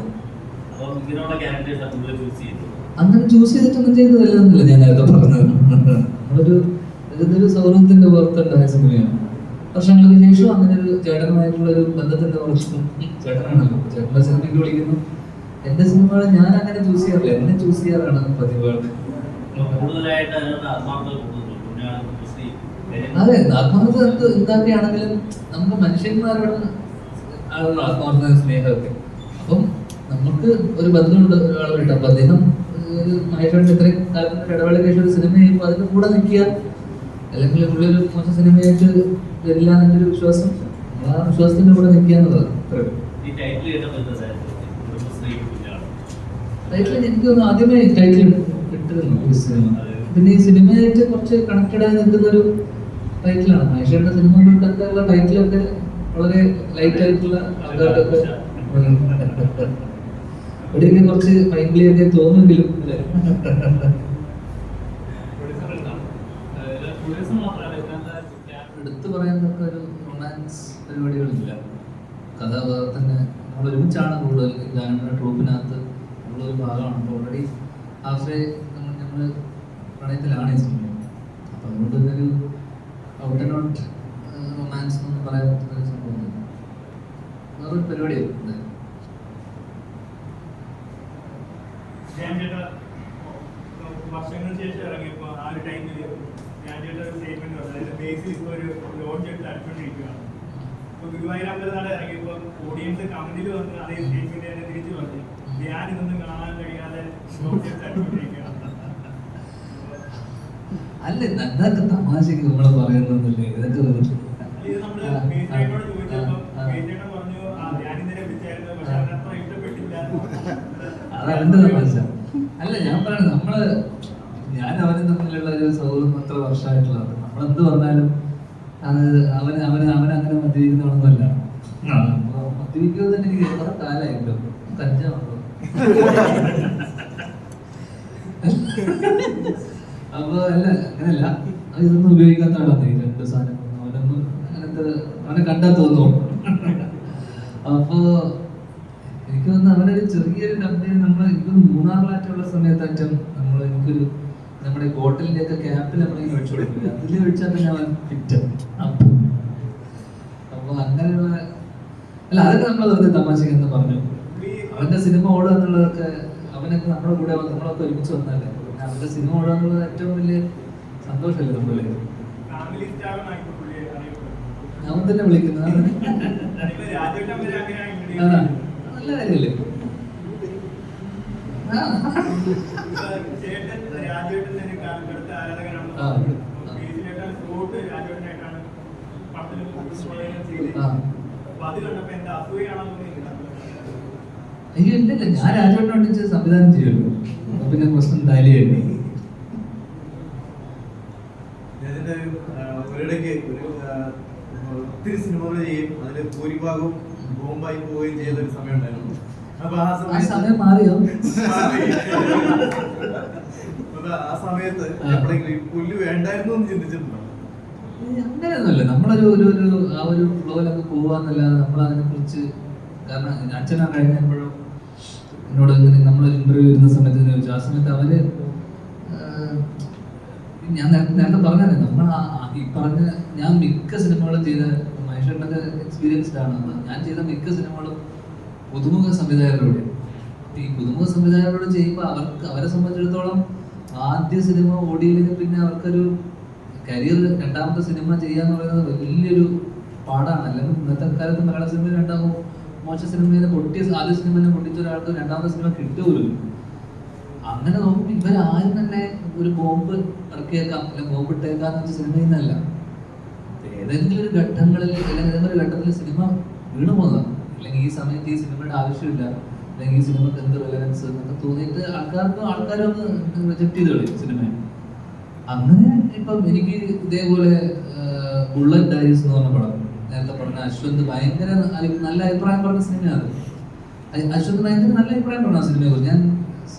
അപ്പം ഇങ്ങനെയുള്ള ക്യാരക്ടേഴ്സ് കൂടുതൽ ചൂസ് ചെയ്തു. അങ്ങനെ ചൂസ് ചെയ്തിട്ടൊന്നും ചെയ്തതല്ലെന്നില്ല ഞാൻ നേരത്തെ പറഞ്ഞത്. നമ്മളൊരു സൗഹൃദത്തിന്റെ പുറത്തുണ്ടായ സിനിമയാണ്. വർഷങ്ങൾക്ക് ശേഷം അങ്ങനെ ഒരു ചേട്ടനുമായിട്ടുള്ള ഒരു ബന്ധത്തിന്റെ പുറത്തും ചേട്ടനാണല്ലോ, ചേട്ടന്റെ സിനിമയ്ക്ക് വിളിക്കുന്നു. എന്റെ സിനിമകൾ ഞാൻ അങ്ങനെ ചൂസ് ചെയ്യാറില്ല, എന്നെ ചൂസ് ചെയ്യാറാണ് പതിവുകൾ. അതെ, ആത്മാർത്ഥത എന്തൊക്കെയാണെങ്കിലും നമുക്ക് മനുഷ്യന്മാരോട് ആളുകൾ ആത്മാർത്ഥത സ്നേഹമൊക്കെ. അപ്പം നമുക്ക് ഒരു ബന്ധമുണ്ട് ഒരാളായിട്ട്. അപ്പൊ അദ്ദേഹം മഹേഷ് ഇത്രയും കാലത്തിന്റെ ഇടവേളയ്ക്ക് ശേഷം ഒരു സിനിമ ചെയ്യുമ്പോൾ അതിന്റെ കൂടെ നിൽക്കുക, അല്ലെങ്കിൽ പുള്ളി ഒരു മോശം സിനിമയായിട്ട് വരില്ല എന്നൊരു വിശ്വാസം, ആ വിശ്വാസത്തിന്റെ കൂടെ നിൽക്കുക എന്നുള്ളതാണ്. ടൈറ്റിൽ എനിക്ക് തോന്നുന്നു ആദ്യമേ ടൈറ്റിൽ കിട്ടുന്നു ഈ സിനിമ. പിന്നെ ഈ സിനിമയായിട്ട് കുറച്ച് കണക്റ്റഡ് ആയി നിൽക്കുന്ന ഒരു ടൈറ്റിലാണ്. മഹേഷിന്റെ സിനിമകൾക്കൊക്കെ ഉള്ള ടൈറ്റിലൊക്കെ വളരെ ലൈറ്റ് ആയിട്ടുള്ള ആൾക്കാർക്കൊക്കെ ഇവിടെയൊക്കെ കുറച്ച് ഭയങ്കരയൊക്കെ തോന്നുമെങ്കിലും അല്ലേ. എടുത്തു പറയാനൊക്കെ ഒരു റൊമാൻസ് പരിപാടികളില്ല. കഥ തന്നെ നമ്മൾ ഒരുമിച്ചാണ് കൂടുതൽ ഗാനങ്ങളുടെ ട്രൂപ്പിനകത്ത് നമ്മളൊരു ഭാഗമാണ്. അപ്പോൾ ഓൾറെഡി ഹാഫ് നമ്മൾ പ്രണയത്തിലാണ് ഈ സിനിമ. അപ്പം അതുകൊണ്ട് തന്നെ ഒരു ഔട്ട് ആൻഡ് ഔട്ട് റൊമാൻസ് എന്നൊന്നും പറയാൻ പറ്റുന്ന ഒരു സംഭവം വേറൊരു പരിപാടിയാണ്. വർഷങ്ങൾക്ക് ശേഷം ഇറങ്ങിയപ്പോൾ ആ ഒരു ടൈമിൽ ഞാൻ ചെയ്ത ഒരു സ്റ്റേറ്റ്മെന്റ് പറഞ്ഞു, അതിന്റെ ബേസിൽ ഇപ്പോൾ ഒരു ലോഞ്ച് എടുത്ത് അടുത്തോണ്ടിരിക്കുകയാണ്. ഇപ്പോൾ ഗുരുവായൂരമ്പലനാട് ഇറങ്ങിയപ്പോൾ ഓഡിയൻസ് കമന്റിൽ വന്ന് അതേ സ്റ്റേറ്റ്മെന്റ് തന്നെ തിരിച്ചു പറഞ്ഞു, ഞാൻ ഇതൊന്നും കാണാൻ കഴിയാതെ ലോഞ്ച് എടുത്ത് അടുത്തോണ്ടിരിക്കുകയാണ്. അല്ല, നന്നായിട്ട് തമാശക്ക് നമ്മൾ പറയുന്നതല്ലേ ഇതൊക്കെ. ഇത് നമ്മള് ബേസിനോട് ചോദിച്ചപ്പോൾ ബേസിനോട് പറഞ്ഞു ഞാൻ ഇന്നലെ വിളിച്ചായിരുന്നു, പക്ഷെ അതിനത്ര ഇഷ്ടപ്പെട്ടില്ല. അതവന്റെ തമാശ അല്ല. ഞാൻ പറയുന്നത് നമ്മള് പറഞ്ഞാലും അത് അവനങ്ങനെ മദ്യപിക്കുന്നതാണെന്നല്ല. അപ്പൊ മദ്യപിക്കുന്നത് തന്നെ എനിക്ക് എത്ര കാലമായില്ലോ കഞ്ചാണല്ലോ. അപ്പൊ അല്ല അങ്ങനല്ല, അത് ഇതൊന്നും ഉപയോഗിക്കാത്ത ആളാണ് ഈ രണ്ട് സാധനങ്ങളൊന്നും. അവനൊന്നും അങ്ങനത്തെ അവനെ കണ്ടാൽ തോന്നുന്നു. അപ്പൊ എനിക്ക് തോന്നുന്നു അവനൊരു ചെറിയൊരു ഡബ്ബയിൽ നമ്മൾ എനിക്കൊന്ന് മൂന്നാറിലായിട്ടുള്ള സമയത്താറ്റം എനിക്കൊരു നമ്മുടെ ബോട്ടിലിന്റെ ഒക്കെ ക്യാപ്പിൽ നമ്മളിങ്ങനെ ഒഴിച്ചു കൊടുക്കില്ല, അതിൽ ഒഴിച്ചാൽ പിന്നെ അവൻ ഫിറ്റ്. അപ്പൊ അങ്ങനെയുള്ള അല്ല, അതൊക്കെ നമ്മൾ വെറുതെ തമാശക്കെന്ന് പറഞ്ഞു. അവന്റെ സിനിമ ഓടുക എന്നുള്ളതൊക്കെ അവനൊക്കെ നമ്മുടെ കൂടെ നമ്മളൊക്കെ ഒരുമിച്ച് വന്നല്ലേ, പിന്നെ അവന്റെ സിനിമ ഓടുക എന്നുള്ളത് ഏറ്റവും വലിയ സന്തോഷമല്ലേ നമ്മളെ. ഫാമിലി സ്റ്റാറുമായി പുള്ളിയെ അറിയപ്പെടുന്നു. അവൻ തന്നെ വിളിക്കുന്നത് രാജേട്ടൻ വരെ അങ്ങനെ നല്ല കാര്യല്ലേ. ചേട്ടൻ രാജേട്ടൻ തന്നെ കടുത്ത ആരാധകനാണ്. സ്പോട്ട് രാജേട്ടനായിട്ടാണ് പടത്തിൽ ചെയ്തത്. അപ്പൊ അത് കണ്ടപ്പോ എന്താ അസൂയാണെന്ന് അയ്യോ ഇല്ലല്ല, ഞാൻ രാജേട്ടനോട് സംവിധാനം ചെയ്യുമല്ലോ, അപ്പൊ പിന്നെ പ്രശ്നം ഉണ്ടായില്ലേ. ഒരിടയ്ക്ക് ഒത്തിരി സിനിമകൾ ചെയ്യും, അതിൽ ഭൂരിഭാഗവും ബോംബായി പോവുകയും ചെയ്ത ഒരു സമയം ഉണ്ടായിരുന്നു. അപ്പൊ ആ സമയം മാറിയോ? ആ സമയത്ത് എപ്പോഴെങ്കിലും ഈ പുല്ല് വേണ്ടായിരുന്നു എന്ന് ചിന്തിച്ചിട്ടുണ്ടോ? അങ്ങനെയൊന്നുമല്ല, നമ്മളൊരു ആ ഒരു ഫ്ലോയിലൊക്കെ പോവാന്നല്ലാതെ നമ്മൾ അതിനെ കുറിച്ച്, കാരണം അച്ഛനാ കഴിഞ്ഞപ്പോഴും എന്നോട് ഇങ്ങനെ നമ്മളൊരു ഇന്റർവ്യൂ വരുന്ന സമയത്ത് ചോദിച്ചു. ആ സമയത്ത് അവര് ഞാൻ നേരത്തെ പറഞ്ഞത് നമ്മൾ ഈ പറഞ്ഞ ഞാൻ മിക്ക സിനിമകളും ചെയ്ത മഹേഷേട്ടനൊക്കെ എക്സ്പീരിയൻസ്ഡ് ആണ്. ഞാൻ ചെയ്ത മിക്ക സിനിമകളും പുതുമുഖ സംവിധായകരോട്. ഈ പുതുമുഖ സംവിധായകരോട് ചെയ്യുമ്പോൾ അവരെ സംബന്ധിച്ചിടത്തോളം ആദ്യ സിനിമ ഓടിയില്ലെങ്കിൽ പിന്നെ അവർക്കൊരു കരിയർ രണ്ടാമത്തെ സിനിമ ചെയ്യാന്ന് പറയുന്നത് വലിയൊരു പാടാണ്. അല്ലെങ്കിൽ ഇന്നത്തെ കാലത്ത് മലയാള സിനിമയിൽ രണ്ടാമോ മോശം സിനിമയിൽ പൊട്ടിയ ആദ്യ സിനിമയെ പൊട്ടിച്ച ഒരാൾക്ക് രണ്ടാമത്തെ സിനിമ കിട്ടുമല്ലോ. അങ്ങനെ നോക്കുമ്പോൾ ഇവരാരും തന്നെ ഒരു ബോംബ് ഇറക്കിയേക്കാം അല്ലെങ്കിൽ ബോംബ് ഇട്ടേക്കാന്ന് വെച്ച സിനിമയിൽ നിന്നല്ല, ഏതെങ്കിലും ഒരു ഘട്ടങ്ങളിൽ അല്ലെങ്കിൽ ഏതെങ്കിലും ഒരു ഘട്ടത്തിൽ സിനിമ വീണു പോകുന്നതാണ്. അല്ലെങ്കിൽ ഈ സമയത്ത് ഈ സിനിമയുടെ ആവശ്യമില്ല, അല്ലെങ്കിൽ ഈ സിനിമക്ക് എന്ത് റെലവൻസ് എന്നൊക്കെ തോന്നിയിട്ട് ആൾക്കാരൊന്ന് റിജക്ട് ചെയ്ത് കളയും സിനിമയെ. അങ്ങനെ ഇപ്പം എനിക്ക് ഇതേപോലെ ബുള്ളറ്റ് ഡയറീസ് എന്ന് പറഞ്ഞ പടം, നേരത്തെ പറഞ്ഞ അശ്വന്ത് ഭയങ്കര നല്ല അഭിപ്രായം പറഞ്ഞ സിനിമയാണ്. അശ്വന്ത് ഭയങ്കര നല്ല അഭിപ്രായം പറഞ്ഞു ആ സിനിമയെ കുറിച്ച്. ഞാൻ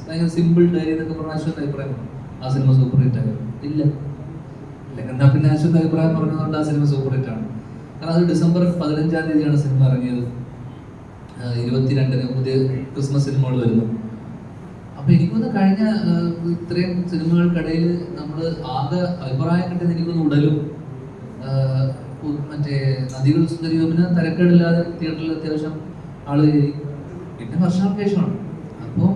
ഭയങ്കര സിമ്പിൾ ഡയറി എന്നൊക്കെ പറഞ്ഞ അശ്വന്ത് അഭിപ്രായം പറഞ്ഞു. ആ സിനിമ സൂപ്പർ ഹിറ്റ് ആയിരുന്നു. ഇല്ല, അല്ലെങ്കിൽ എന്നാ പിന്നെ അശ്വന്ത് അഭിപ്രായം പറഞ്ഞതുകൊണ്ട് ആ സിനിമ സൂപ്പർ ഹിറ്റ് ആണ്. കാരണം അത് ഡിസംബർ 15-ാം തീയതിയാണ് സിനിമ ഇറങ്ങിയത്. 22-ന് പുതിയ ക്രിസ്മസ് സിനിമകൾ വരുന്നു. അപ്പൊ എനിക്കൊന്ന് കഴിഞ്ഞ ഇത്രയും സിനിമകൾക്കിടയിൽ നമ്മൾ ആകെ അഭിപ്രായം കിട്ടുന്ന എനിക്കൊന്ന് ഉടലും മറ്റേ നദികൾ സുന്ദരിയോമിന് തരക്കേടില്ലാതെ തിയേറ്ററിൽ അത്യാവശ്യം ആള് പിന്നെ വർഷങ്ങൾക്ക് ശേഷമാണ്. അപ്പോൾ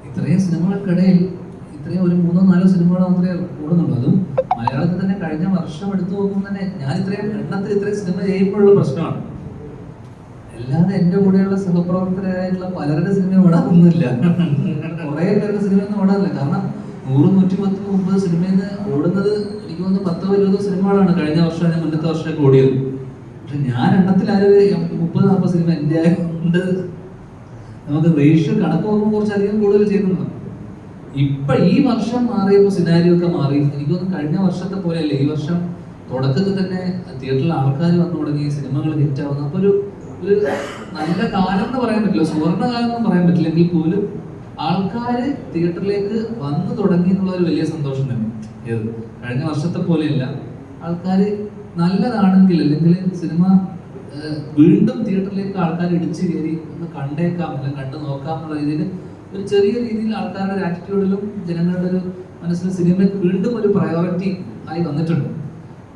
ഇത്രയും സിനിമകൾക്കിടയിൽ ഇത്രയും ഒരു 3-4 സിനിമകൾ മാത്രമേ ഓടുന്നുള്ളൂ. അതും മലയാളത്തിൽ തന്നെ കഴിഞ്ഞ വർഷം എടുത്തു നോക്കുമ്പോൾ തന്നെ ഞാൻ ഇത്രയും എണ്ണത്തിൽ ഇത്രയും സിനിമ ചെയ്യുമ്പോഴുള്ള പ്രശ്നമാണ്. അല്ലാതെ എന്റെ കൂടെയുള്ള സഹപ്രവർത്തകരായിട്ടുള്ള പലരുടെ സിനിമ ഓടാനൊന്നുമില്ല, കുറെ പേരുടെ സിനിമ ഒന്നും ഓടാറില്ല. കാരണം 100-110-130 സിനിമയിൽ നിന്ന് ഓടുന്നത് എനിക്ക് തോന്നുന്നു 10-20 സിനിമകളാണ് കഴിഞ്ഞ വർഷം അതിന് മുന്നത്തെ വർഷമൊക്കെ ഓടിയത്. പക്ഷെ ഞാൻ എണ്ണത്തിൽ ആ 30-40 സിനിമ എൻ്റെ ആയതുകൊണ്ട് നമുക്ക് റേഷ്യോ കണക്ക് നോക്കുമ്പോൾ കുറച്ചധികം കൂടുതൽ ചെയ്യുന്നുണ്ട്. ഇപ്പൊ ഈ വർഷം മാറിയപ്പോൾ സിനാരിയോ ഒക്കെ മാറി. എനിക്ക് തോന്നുന്നു കഴിഞ്ഞ വർഷത്തെ പോലെയല്ല, ഈ വർഷം തുടക്കത്തിൽ തന്നെ തിയേറ്ററിൽ ആൾക്കാർ വന്നു തുടങ്ങി, സിനിമകൾ ഹിറ്റ് ആവുന്നു. അപ്പൊ ഒരു നല്ല കാലം എന്ന് പറയാൻ പറ്റില്ല, സുവർണ്ണ കാലം എന്ന് പറയാൻ പറ്റില്ലെങ്കിൽ പോലും ആൾക്കാർ തിയേറ്ററിലേക്ക് വന്നു തുടങ്ങി എന്നുള്ള ഒരു വലിയ സന്തോഷം തന്നെ. ഏത് കഴിഞ്ഞ വർഷത്തെ പോലെയല്ല, ആൾക്കാർ നല്ലതാണെങ്കിൽ അല്ലെങ്കിൽ സിനിമ വീണ്ടും തിയേറ്ററിലേക്ക് ആൾക്കാർ ഇടിച്ചു കയറി ഒന്ന് കണ്ടേക്കാം അല്ലെങ്കിൽ കണ്ടു നോക്കാം എന്നുള്ള രീതിയിൽ ഒരു ചെറിയ രീതിയിൽ ആൾക്കാരുടെ ഒരു ആറ്റിറ്റ്യൂഡിലും ജനങ്ങളുടെ ഒരു മനസ്സിൽ സിനിമയ്ക്ക് വീണ്ടും ഒരു പ്രയോറിറ്റി ആയി വന്നിട്ടുണ്ട്.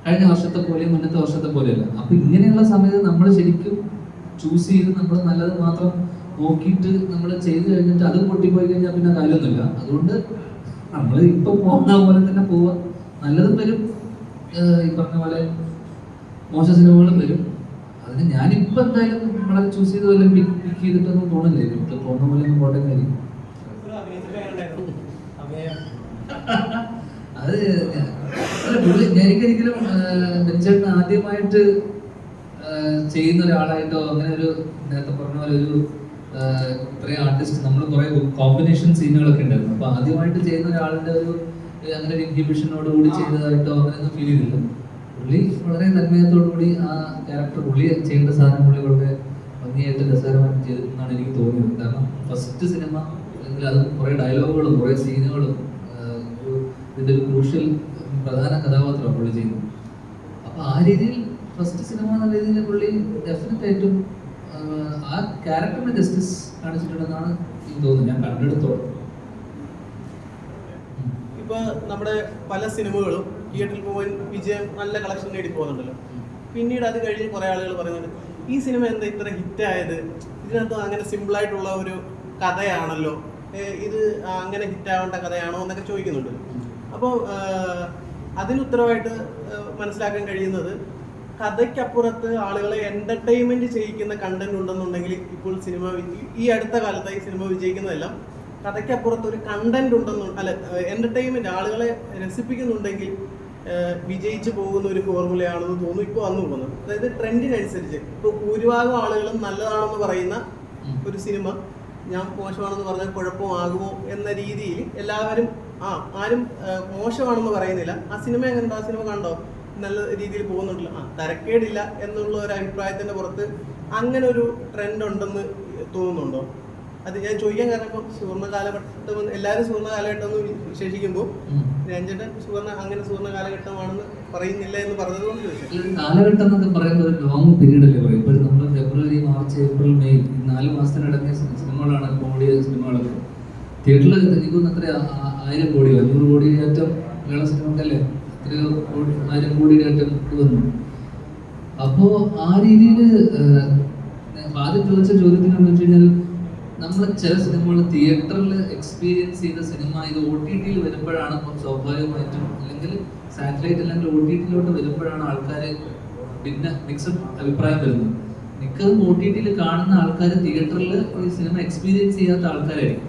കഴിഞ്ഞ വർഷത്തെ പോലെയും മുന്നത്തെ വർഷത്തെ പോലെയല്ല. അപ്പൊ ഇങ്ങനെയുള്ള സമയത്ത് നമ്മൾ ശരിക്കും ചൂസ് ചെയ്ത് നമ്മൾ നല്ലത് മാത്രം നോക്കിയിട്ട് നമ്മൾ ചെയ്ത് കഴിഞ്ഞിട്ട് അത് പൊട്ടിപ്പോയി കഴിഞ്ഞാൽ പിന്നെ കാര്യമൊന്നുമില്ല. അതുകൊണ്ട് നമ്മൾ ഇപ്പൊ പോകുന്ന പോലെ തന്നെ പോവുക. നല്ലതും വരും, ഈ പറഞ്ഞ പോലെ മോശം സിനിമകളും വരും. അതിന് ഞാനിപ്പോ എന്തായാലും വളരെ ചൂസ് ചെയ്ത് പോലെ പിക്ക് ചെയ്തിട്ടൊന്നും തോന്നില്ലേ, ഇപ്പൊ പോകുന്ന പോലെ ഒന്നും പോട്ടെ കാര്യം. അത് എനിക്കൊരിക്കലും ബെഞ്ചേട്ടൻ ആദ്യമായിട്ട് ചെയ്യുന്ന ഒരാളായിട്ടോ അങ്ങനെ ഒരു നേരത്തെ പറഞ്ഞ പോലെ ഒരു ഇത്രയും ആർട്ടിസ്റ്റ് നമ്മൾ കുറെ കോമ്പിനേഷൻ സീനുകളൊക്കെ ഉണ്ടായിരുന്നു. അപ്പൊ ആദ്യമായിട്ട് ചെയ്യുന്ന ഒരാളുടെ ഒരു അങ്ങനെ ഒരു ഇൻഹിബിഷനോട് കൂടി ചെയ്തതായിട്ടോ അങ്ങനെയൊന്നും ഫീൽ ചെയ്തില്ല. പുള്ളി വളരെ തന്മയത്തോടുകൂടി ആ ക്യാരക്ടർ പുള്ളി ചെയ്യേണ്ട സാധനം പുള്ളി വളരെ ഭംഗിയായിട്ട് രസകരമായിട്ട് ചെയ്തിട്ടുണ്ടെന്നാണ് എനിക്ക് തോന്നിയത്. കാരണം ഫസ്റ്റ് സിനിമ അല്ലെങ്കിൽ അത് കുറേ ഡയലോഗുകളും കുറേ സീനുകളും ഇതിൻ്റെ ഒരു ക്രൂഷ്യൽ പ്രധാന കഥാപാത്രമാണ് പുള്ളി ചെയ്യുന്നത്. അപ്പോൾ ആ രീതിയിൽ ഫസ്റ്റ് സിനിമ എന്ന രീതിയിൽ പുള്ളി ഡെഫിനറ്റ് ആയിട്ടും ആ ക്യാരക്ടറിന് ജസ്റ്റിസ് കാണിച്ചിട്ടുണ്ടെന്നാണ് എനിക്ക് തോന്നുന്നത്, ഞാൻ കണ്ടെടുത്തോളം. ഇപ്പൊ നമ്മുടെ പല സിനിമകളും തിയേറ്ററിൽ പോകാൻ വിജയം നല്ല കളക്ഷൻ നേടി പോകുന്നുണ്ടല്ലോ. പിന്നീട് അത് കഴിഞ്ഞ് കുറെ ആളുകൾ പറയുന്നുണ്ട് ഈ സിനിമ എന്താ ഇത്ര ഹിറ്റായത്, ഇതിനകത്ത് അങ്ങനെ സിമ്പിളായിട്ടുള്ള ഒരു കഥയാണല്ലോ, ഇത് അങ്ങനെ ഹിറ്റാവേണ്ട കഥയാണോ എന്നൊക്കെ ചോദിക്കുന്നുണ്ട്. അപ്പോൾ അതിനുത്തരവായിട്ട് മനസ്സിലാക്കാൻ കഴിയുന്നത് കഥയ്ക്കപ്പുറത്ത് ആളുകളെ എന്റർടൈൻമെന്റ് ചെയ്യിക്കുന്ന കണ്ടന്റ് ഉണ്ടെന്നുണ്ടെങ്കിൽ ഇപ്പോൾ സിനിമ ഈ അടുത്ത കാലത്തായി സിനിമ വിജയിക്കുന്നതെല്ലാം കഥയ്ക്കപ്പുറത്ത് ഒരു കണ്ടന്റ് എന്റർടൈൻമെന്റ് ആളുകളെ രസിപ്പിക്കുന്നുണ്ടെങ്കിൽ വിജയിച്ചു പോകുന്ന ഒരു ഫോർമുലയാണെന്ന് തോന്നുന്നു ഇപ്പോൾ വന്നു പോകുന്നത്. അതായത് ട്രെൻഡിനനുസരിച്ച് ഇപ്പോൾ ഭൂരിഭാഗം ആളുകളും നല്ലതാണെന്ന് പറയുന്ന ഒരു സിനിമ ഞാൻ മോശമാണെന്ന് പറഞ്ഞാൽ കുഴപ്പമാകുമോ എന്ന രീതിയിൽ എല്ലാവരും ആരും മോശമാണെന്ന് പറയുന്നില്ല, ആ സിനിമ എങ്ങനെയുണ്ടോ, ആ സിനിമ കണ്ടോ, നല്ല രീതിയിൽ പോകുന്നുണ്ടല്ലോ, തരക്കേടില്ല എന്നുള്ള ഒരു അഭിപ്രായത്തിന്റെ പുറത്ത് അങ്ങനെ ഒരു ട്രെൻഡ് ഉണ്ടെന്ന് തോന്നുന്നുണ്ടോ? അത് ഞാൻ ചോദിക്കാൻ കാരണം ഇപ്പോൾ സുവർണ്ണ കാലഘട്ടം എല്ലാവരും സുവർണ്ണ കാലഘട്ടം എന്ന് വിശേഷിക്കുമ്പോൾ രഞ്ജൻ അങ്ങനെ സുവർണ്ണ കാലഘട്ടമാണെന്ന് പറയുന്നില്ല എന്ന് പറഞ്ഞതുകൊണ്ട് ചോദിച്ചു. കാലഘട്ടം എന്നൊക്കെ പറയുമ്പോൾ ഒരു ലോങ് പീരീഡ് അല്ലേ പറയും. ഇപ്പോൾ നമ്മൾ ഫെബ്രുവരി, മാർച്ച്, ഏപ്രിൽ, മെയ് 4 മാസത്തിനടങ്ങിയ സിനിമകളാണ് ഓടിയ സിനിമകളൊക്കെ. തിയേറ്ററിൽ എനിക്കൊന്ന് എത്ര 1000 കോടി 500 കോടി ഏറ്റവും മലയാള സിനിമക്കല്ലേ എത്രയോ 1000 കോടിയുടെ ഏറ്റവും വന്നു. അപ്പോൾ ആ രീതിയിൽ ആദ്യം ചോദിച്ച ചോദ്യത്തിനെന്ന് വെച്ച് കഴിഞ്ഞാൽ നമ്മൾ ചില സിനിമകൾ തിയേറ്ററിൽ എക്സ്പീരിയൻസ് ചെയ്ത സിനിമ ഇത് OTT വരുമ്പോഴാണ് സ്വാഭാവികമായിട്ടും, അല്ലെങ്കിൽ സാറ്റലൈറ്റ് അല്ലെങ്കിൽ OTT വരുമ്പോഴാണ് ആൾക്കാർ പിന്നെ മിക്സഡ് അഭിപ്രായം വരുന്നത്. മിക്കതും OTT കാണുന്ന ആൾക്കാർ തിയേറ്ററിൽ ഈ സിനിമ എക്സ്പീരിയൻസ് ചെയ്യാത്ത ആൾക്കാരായിരിക്കും.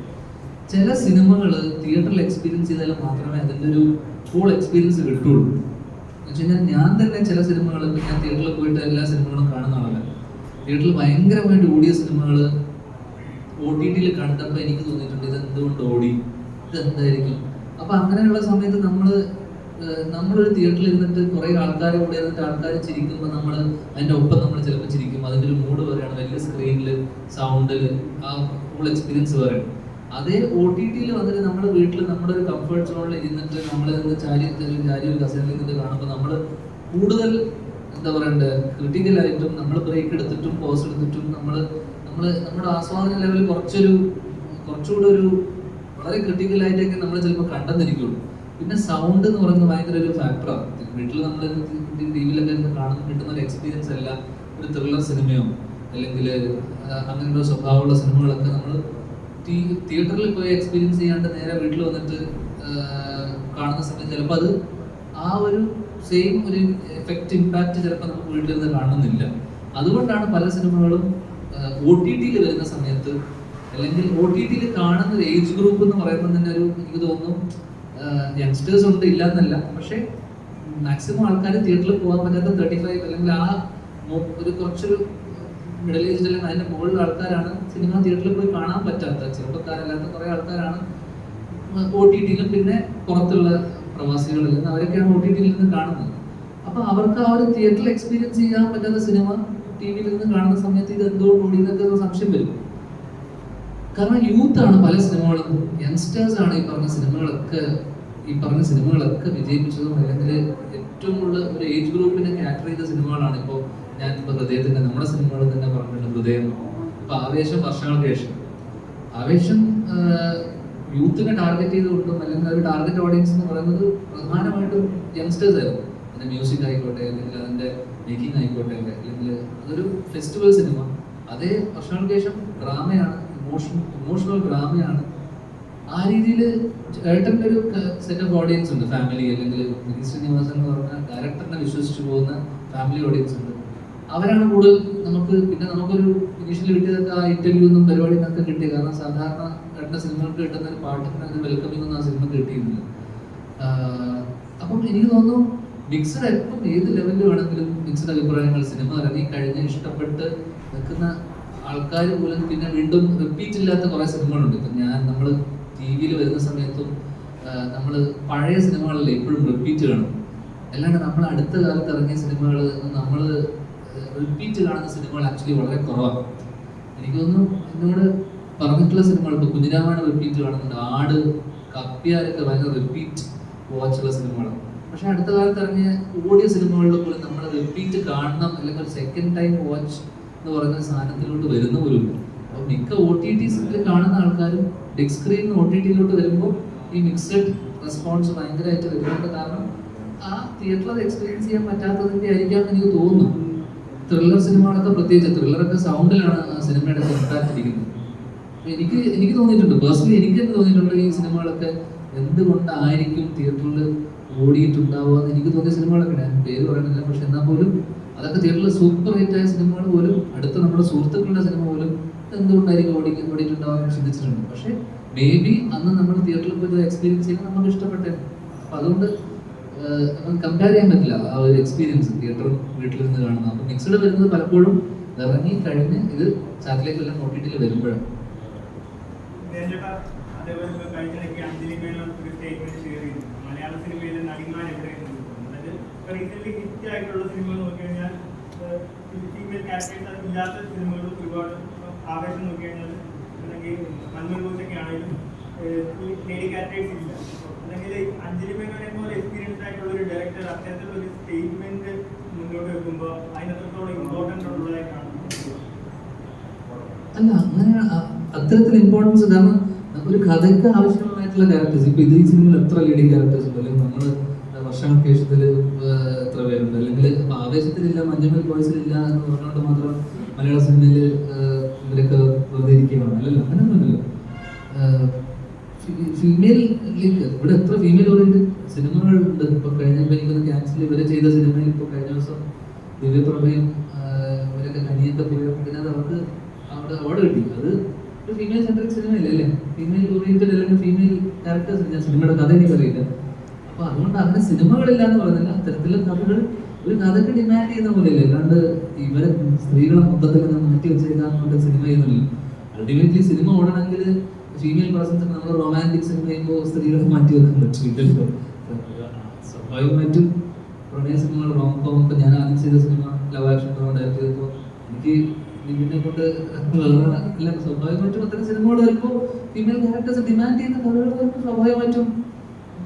ചില സിനിമകൾ തിയേറ്ററിൽ എക്സ്പീരിയൻസ് ചെയ്താൽ മാത്രമേ അതിൻ്റെ ഒരു ഫുൾ എക്സ്പീരിയൻസ് കിട്ടുള്ളൂ. എന്ന് വെച്ച് കഴിഞ്ഞാൽ ഞാൻ തന്നെ ചില സിനിമകൾ ഞാൻ തിയേറ്ററിൽ പോയിട്ട് എല്ലാ സിനിമകളും കാണുന്ന ആളല്ല. തിയേറ്ററിൽ ഭയങ്കരമായിട്ട് ഓടിയ സിനിമകൾ OTT കണ്ടപ്പോൾ എനിക്ക് തോന്നിയിട്ടുണ്ട് ഇത് എന്തുകൊണ്ട് ഓടി, ഇതെന്തായിരിക്കും. അപ്പം അങ്ങനെയുള്ള സമയത്ത് നമ്മളൊരു തിയേറ്ററിൽ ഇരുന്നിട്ട് കുറേ ആൾക്കാരെ കൂടെ ഇരുന്നിട്ട് ആൾക്കാർ ചിരിക്കുമ്പോൾ നമ്മൾ അതിൻ്റെ ഒപ്പം നമ്മൾ ചിലപ്പോൾ ചിരിക്കും. അതിൻ്റെ ഒരു മൂഡ് പറയുകയാണ്, വലിയ സ്ക്രീനിൽ സൗണ്ടിൽ ആ ഫുൾ എക്സ്പീരിയൻസ് പറയണം. അതേ OTT വന്നിട്ട് നമ്മൾ വീട്ടിൽ നമ്മുടെ ഒരു കംഫർട്ട് സോണിൽ ഇരുന്നിട്ട് നമ്മൾ ചാരി ഒരു കസേരയിൽ ഇരുന്നിട്ട് കാണുമ്പോൾ നമ്മൾ കൂടുതൽ എന്താ പറയണ്ടേ ക്രിട്ടിക്കലായിട്ടും നമ്മൾ ബ്രേക്ക് എടുത്തിട്ടും പോസ് എടുത്തിട്ടും നമ്മുടെ ആസ്വാദന ലെവൽ കുറച്ചുകൂടെ ഒരു വളരെ ക്രിട്ടിക്കലായിട്ടൊക്കെ നമ്മൾ ചിലപ്പോൾ കണ്ടെന്നിരിക്കുള്ളൂ. പിന്നെ സൗണ്ട് എന്ന് പറയുന്നത് ഭയങ്കര ഒരു ഫാക്ടറാണ്. വീട്ടിൽ നമ്മൾ TV-ലൊക്കെ ഇരുന്ന് കാണുന്ന കിട്ടുന്ന ഒരു എക്സ്പീരിയൻസ് അല്ല ഒരു ത്രില്ലർ സിനിമയോ അല്ലെങ്കിൽ അങ്ങനെയുള്ള സ്വഭാവമുള്ള സിനിമകളൊക്കെ നമ്മൾ തിയേറ്ററിൽ പോയി എക്സ്പീരിയൻസ് ചെയ്യാണ്ട് നേരെ വീട്ടിൽ വന്നിട്ട് കാണുന്ന സമയത്ത് ചിലപ്പോൾ അത് ആ ഒരു സെയിം ഒരു എഫക്റ്റ് ഇമ്പാക്റ്റ് ചിലപ്പോൾ നമുക്ക് വീട്ടിലിരുന്ന് കാണുന്നില്ല. അതുകൊണ്ടാണ് പല സിനിമകളും OTT വരുന്ന സമയത്ത് അല്ലെങ്കിൽ OTT കാണുന്ന ഒരു ഏജ് ഗ്രൂപ്പ് എന്ന് പറയുന്നത് തന്നെ എനിക്ക് തോന്നുന്നു യങ്സ്റ്റേഴ്സ് ഉണ്ട് ഇല്ല എന്നല്ല, പക്ഷേ മാക്സിമം ആൾക്കാർ തിയേറ്ററിൽ പോകാൻ പറ്റാത്ത 35 അല്ലെങ്കിൽ ആ ഒരു കുറച്ചൊരു മിഡിൽ ഏജ് അല്ലെങ്കിൽ അതിൻ്റെ മുകളിലുള്ള ആൾക്കാരാണ് സിനിമ തിയേറ്ററിൽ പോയി കാണാൻ പറ്റാത്ത ചെറുപ്പക്കാരല്ലാത്ത കുറേ ആൾക്കാരാണ് OTT പിന്നെ പുറത്തുള്ള പ്രവാസികൾ അല്ലെങ്കിൽ അവരൊക്കെയാണ് OTT നിന്ന് കാണുന്നത്. അപ്പോൾ അവർക്ക് ആ ഒരു തിയേറ്ററിൽ എക്സ്പീരിയൻസ് ചെയ്യാൻ പറ്റാത്ത സിനിമ TV-യിൽ നിന്ന് കാണുന്ന സമയത്ത് ഇത് എന്തുകൊണ്ട് ഓടിയെന്നൊക്കെ സംശയം വരും. കാരണം യൂത്താണ് പല സിനിമകളും, യങ്സ്റ്റേഴ്സ് ആണ് ഈ പറഞ്ഞ സിനിമകളൊക്കെ വിജയിപ്പിച്ചതും അല്ലെങ്കിൽ ഏറ്റവും കൂടുതൽ ഒരു ഏജ് ഗ്രൂപ്പിനെ ക്യാറ്റർ ചെയ്ത സിനിമകളാണ്. ഇപ്പോൾ ഞാനിപ്പോൾ ഹൃദയത്തിൻ്റെ നമ്മുടെ സിനിമകൾ തന്നെ പറഞ്ഞിട്ടുണ്ട്, ഹൃദയം, ഇപ്പോൾ ആവേശം, വർഷങ്ങൾക്ക് ശേഷം ആവേശം യൂത്തിനെ ടാർഗറ്റ് ചെയ്തുകൊണ്ടും അല്ലെങ്കിൽ ഒരു ടാർഗറ്റ് ഓഡിയൻസ് എന്ന് പറയുന്നത് പ്രധാനമായിട്ടും യങ്സ്റ്റേഴ്സ് ആയിരുന്നു. അതിൻ്റെ മ്യൂസിക് ആയിക്കോട്ടെ അല്ലെങ്കിൽ അതിൻ്റെ മേക്കിംഗ് ആയിക്കോട്ടെ അല്ലെങ്കിൽ അതൊരു ഫെസ്റ്റിവൽ സിനിമ. അതേ വർഷങ്ങൾക്ക് ശേഷം ഡ്രാമയാണ്, ഇമോഷണൽ ഡ്രാമയാണ്. ആ രീതിയിൽ ഏട്ടൻ്റെ ഒരു സെറ്റ് ഓഫ് ഓഡിയൻസ് ഉണ്ട്, ഫാമിലി അല്ലെങ്കിൽ ശ്രീനിവാസൻ എന്ന് പറഞ്ഞ ഡയറക്ടറിനെ വിശ്വസിച്ച് പോകുന്ന ഫാമിലി ഓഡിയൻസ് ഉണ്ട്. അവരാണ് കൂടുതൽ നമുക്കൊരു ഇനീഷ്യലി കിട്ടിയതൊക്കെ ആ ഇന്റർവ്യൂ ഒന്നും പരിപാടി നിന്നൊക്കെ കിട്ടിയ. കാരണം സാധാരണ ഏട്ടൻ്റെ സിനിമകൾക്ക് കിട്ടുന്ന ഒരു പാട്ടിന് വെൽക്കമിംഗ് ഒന്നും ആ സിനിമ കിട്ടിയിരുന്നില്ല. അപ്പം എനിക്ക് തോന്നുന്നു മിക്സഡ് എപ്പം ഏത് ലെവലിൽ വേണമെങ്കിലും മിക്സഡ് അഭിപ്രായങ്ങൾ സിനിമ ഇറങ്ങി കഴിഞ്ഞ് ഇഷ്ടപ്പെട്ട് നിൽക്കുന്ന ആൾക്കാർ പോലും പിന്നെ വീണ്ടും റിപ്പീറ്റ് ഇല്ലാത്ത കുറേ സിനിമകളുണ്ട്. ഇപ്പം നമ്മൾ TV-യിൽ വരുന്ന സമയത്തും നമ്മൾ പഴയ സിനിമകളിൽ എപ്പോഴും റിപ്പീറ്റ് കാണും. അല്ലാണ്ട് നമ്മൾ അടുത്ത കാലത്ത് ഇറങ്ങിയ സിനിമകൾ നമ്മൾ റിപ്പീറ്റ് കാണുന്ന സിനിമകൾ ആക്ച്വലി വളരെ കുറവാണ്. എനിക്ക് തോന്നുന്നു എന്നോട് പറഞ്ഞിട്ടുള്ള സിനിമകൾ ഇപ്പോൾ കുഞ്ഞിരാമായണം റിപ്പീറ്റ് കാണുന്നുണ്ട്, ആട്, കപ്പ്യാരൊക്കെ ഭയങ്കര റിപ്പീറ്റ് വാച്ചുള്ള സിനിമകളാണ്. പക്ഷെ അടുത്ത കാലത്ത് ഇറങ്ങിയ ഓടിയ സിനിമകളിൽ പോലും നമ്മൾ റിപ്പീറ്റ് കാണണം അല്ലെങ്കിൽ ഒരു സെക്കൻഡ് ടൈം വാച്ച് എന്ന് പറയുന്ന സാധനത്തിലോട്ട് വരുന്ന പോലും. അപ്പോൾ മിക്ക OTTs കാണുന്ന ആൾക്കാരും ബിഗ് സ്ക്രീൻ OTT-യിലോട്ട് വരുമ്പോൾ ഈ മിക്സഡ് റെസ്പോൺസ് ഭയങ്കരമായിട്ട് വരുന്നുണ്ട്. കാരണം ആ തിയേറ്ററിൽ എക്സ്പീരിയൻസ് ചെയ്യാൻ പറ്റാത്തതിൻ്റെ ആയിരിക്കാമെന്ന് എനിക്ക് തോന്നുന്നു. ത്രില്ലർ സിനിമകളൊക്കെ പ്രത്യേകിച്ച് ത്രില്ലറൊക്കെ സൗണ്ടിലാണ് ആ സിനിമയുടെ ഇമ്പാക്ട് ഇരിക്കുന്നത്. എനിക്ക് തോന്നിയിട്ടുണ്ട്, പേഴ്സണലി എനിക്ക് തന്നെ തോന്നിയിട്ടുണ്ട് ഈ സിനിമകളൊക്കെ എന്തുകൊണ്ടായിരിക്കും തിയേറ്ററിൽ ഓടിയിട്ടുണ്ടാവുക എന്ന് എനിക്ക് തോന്നിയ സിനിമകളൊക്കെ ഞാൻ പേര് പറയുന്നില്ല. പക്ഷെ എന്നാൽ പോലും അതൊക്കെ തിയേറ്ററിൽ സൂപ്പർ ഹിറ്റായ സിനിമകൾ പോലും അടുത്ത നമ്മുടെ സുഹൃത്തുക്കളുടെ സിനിമ പോലും എന്തുകൊണ്ടായിരിക്കും ഓടിയിട്ടുണ്ടാവാൻ ചിന്തിച്ചിട്ടുണ്ട്. പക്ഷെ മേ ബി അന്ന് നമ്മൾ തിയേറ്ററിൽ പോയി എക്സ്പീരിയൻസ് ചെയ്യുന്നത് നമുക്ക് ഇഷ്ടപ്പെട്ടേ. അപ്പം അതുകൊണ്ട് കമ്പയർ ചെയ്യാൻ പറ്റില്ല ആ ഒരു എക്സ്പീരിയൻസ് തിയേറ്ററും വീട്ടിലിരുന്ന് കാണുന്നത്. അപ്പം മിക്സഡ് വരുന്നത് പലപ്പോഴും ഇറങ്ങി കഴിഞ്ഞ് ഇത് സാറ്റലൈറ്റിലെല്ലാം OTT-യിൽ വരുമ്പോഴാണ്. അതേപോലെ കഴിഞ്ഞിടയ്ക്ക് അഞ്ജലി മേനോൻ ഒരു സ്റ്റേറ്റ്മെന്റ് ഷെയർ ചെയ്തു, മലയാള സിനിമയിലെ നടിമാർ എവിടെയെന്ന്. അതായത് റീസെന്റ് ഹിറ്റ് ആയിട്ടുള്ള സിനിമകൾ നോക്കിക്കഴിഞ്ഞാൽ ഫീമെയിൽ ക്യാരക്ടേഴ്സ് ഇല്ലാത്ത സിനിമകൾ ഒരുപാട്. ആവേശം നോക്കിക്കഴിഞ്ഞാൽ അല്ലെങ്കിൽ മഞ്ഞൾ പൂച്ചൊക്കെ ആണെങ്കിലും ഈ ലേഡി ക്യാരക്ടേഴ്സ് ഇല്ല. അല്ലെങ്കിൽ അഞ്ജലി മേനോനെ പോലെ എക്സ്പീരിയൻസ് ആയിട്ടുള്ള ഒരു ഡയറക്ടർ അത്തരത്തിലുള്ള ഒരു സ്റ്റേറ്റ്മെന്റ് മുന്നോട്ട് വെക്കുമ്പോൾ അതിനത്രത്തോളം ഇമ്പോർട്ടൻ്റ് ഉള്ളതായിട്ടാണ്. അല്ല, അങ്ങനെ അത്തരത്തിൽ ഇമ്പോർട്ടൻസ്, കാരണം ഒരു കഥയ്ക്ക് ആവശ്യമായിട്ടുള്ള ക്യാരക്ടേഴ്സ് ഇപ്പൊ ഇത് ഈ സിനിമയിൽ എത്ര ലീഡിങ് ക്യാരക്ടേഴ്സ് ഉണ്ട്, അല്ലെങ്കിൽ നമ്മൾ വർഷങ്ങൾക്ക് ശേഷത്തിൽ എത്ര പേരുണ്ട്, അല്ലെങ്കിൽ ആവേശത്തിലില്ല, മഞ്ഞുമൽ ബോയ്സിലില്ല എന്ന് പറഞ്ഞുകൊണ്ട് മാത്രം മലയാള സിനിമയിൽ ഇവരൊക്കെ വെറുതെ ഇരിക്കുകയാണ്. അല്ലല്ലോ, അങ്ങനെയൊന്നുമില്ലല്ലോ. ഫീമെയിൽ ലീഗ് ഇവിടെ എത്ര ഫീമെയിൽ ഓറിയന്റഡ് സിനിമകളുണ്ട്. ഇപ്പൊ കഴിഞ്ഞപ്പോൾ എനിക്കൊന്ന് ക്യാൻസൽ ഇവരെ ചെയ്ത സിനിമയിൽ ഇപ്പോൾ കഴിഞ്ഞ ദിവസം ദിവ്യപ്രഭയും ഇവരൊക്കെ കനിയൊക്കെ പോയപ്പോൾ അതിനകത്ത് അവർക്ക് അവിടെ അവാർഡ് കിട്ടി. അത് ഒരു ഫീമെയിൽ സെൻട്രിക് സിനിമയില്ല അല്ലേ, ഫീമെയിൽ ഓറിയന്റഡ് അല്ലെങ്കിൽ ഫീമെയിൽ ക്യാരക്ടേഴ്സ്. ഞാൻ സിനിമയുടെ കഥ എനിക്കറിയില്ല. അപ്പൊ അതുകൊണ്ട് അങ്ങനെ സിനിമകളില്ല എന്ന് പറയുന്നില്ല, അത്തരത്തിലുള്ള കഥകൾ ഒരു കഥക്ക് ഡിമാൻഡ് ചെയ്യുന്ന പോലെയല്ലേ. അല്ലാണ്ട് ഇവരെ സ്ത്രീകളെ മൊത്തത്തിൽ മാറ്റി വെച്ചേക്കാന്നൊക്കെ സിനിമ ചെയ്യുന്നില്ല. അൾട്ടിമേറ്റ്ലി സിനിമ ഓടണമെങ്കിൽ ഫീമെയിൽ പേഴ്സൺസ് നമ്മൾ റൊമാൻറ്റിക് സിനിമ ചെയ്യുമ്പോൾ സ്ത്രീകളെ മാറ്റി വെക്കാൻ പറ്റില്ലല്ലോ. സ്വാഭാവികമായിട്ടും പ്രണയ സിനിമകൾ, റോംകോം. ഇപ്പൊ ഞാൻ ആദ്യം ചെയ്ത സിനിമ ലവ് ആക്ഷൻ ഡയറക്ട് ചെയ്തപ്പോൾ എനിക്ക് ഇതിനെ കൊണ്ട് അല്ല, സ്വാഭാവികമായിട്ടും അത്തരം സിനിമകൾ വരുമ്പോൾ ഫീമെയിൽ ക്യാരക്ടേഴ്സ് ഡിമാൻഡ് ചെയ്യുന്ന കഥകൾ വരുമ്പോൾ സ്വാഭാവികമായിട്ടും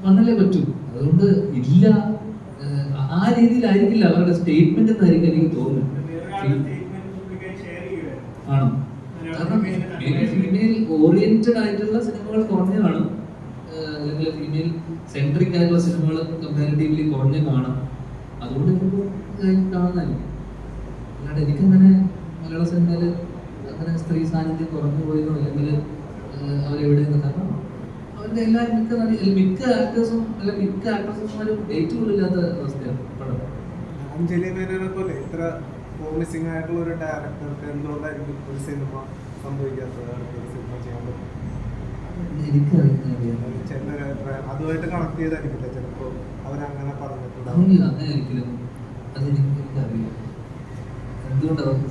വന്നല്ലേ പറ്റൂ. അതുകൊണ്ട് ഇല്ല, ആ രീതിയിലായിരിക്കില്ല അവരുടെ സ്റ്റേറ്റ്മെന്റ് എന്നായിരിക്കും എനിക്ക് തോന്നുന്നത്. ആണോ? കാരണം ഫീമെയിൽ ഓറിയന്റഡ് ആയിട്ടുള്ള സിനിമകൾ കുറഞ്ഞു കാണും, അല്ലെങ്കിൽ ഫീമെയിൽ സെൻട്രിക് ആയിട്ടുള്ള സിനിമകൾ കമ്പാരിറ്റീവ്ലി കുറഞ്ഞു കാണാം. അതുകൊണ്ട് കാണുന്നതായിരിക്കും. അല്ലാണ്ട് എനിക്കങ്ങനെ മലയാള സിനിമയിൽ അങ്ങനെ സ്ത്രീ സാന്നിധ്യം കുറഞ്ഞു പോയെന്നോ അല്ലെങ്കിൽ അവരെവിടെയെന്ന്, കാരണം അവരുടെ മിക്ക ആക്ടേഴ്സും അല്ലെങ്കിൽ മിക്ക ആക്ട്രസന്മാരും ഡേറ്റ് പോലും ഇല്ലാത്ത അവസ്ഥയാണ് പടം. അഞ്ജലി മേനോനെ പോലെ ഇത്ര പ്രോമിസിംഗ് ആയിട്ടുള്ള ഒരു ഡയറക്ടർക്ക് എന്തുകൊണ്ടായിരിക്കും ഒരു സിനിമ സംഭവിക്കാത്തത്, ഒരു സിനിമ ചെയ്യാൻ പറ്റും? ചിലർ അതുമായിട്ട് കണക്ട് ചെയ്തായിരിക്കില്ല ചിലപ്പോൾ അവരങ്ങനെ പറഞ്ഞിട്ടുണ്ടാവും. അങ്ങനെ ഒരിക്കലും അതെനിക്കറിയില്ല എന്തുകൊണ്ട് അവർക്ക്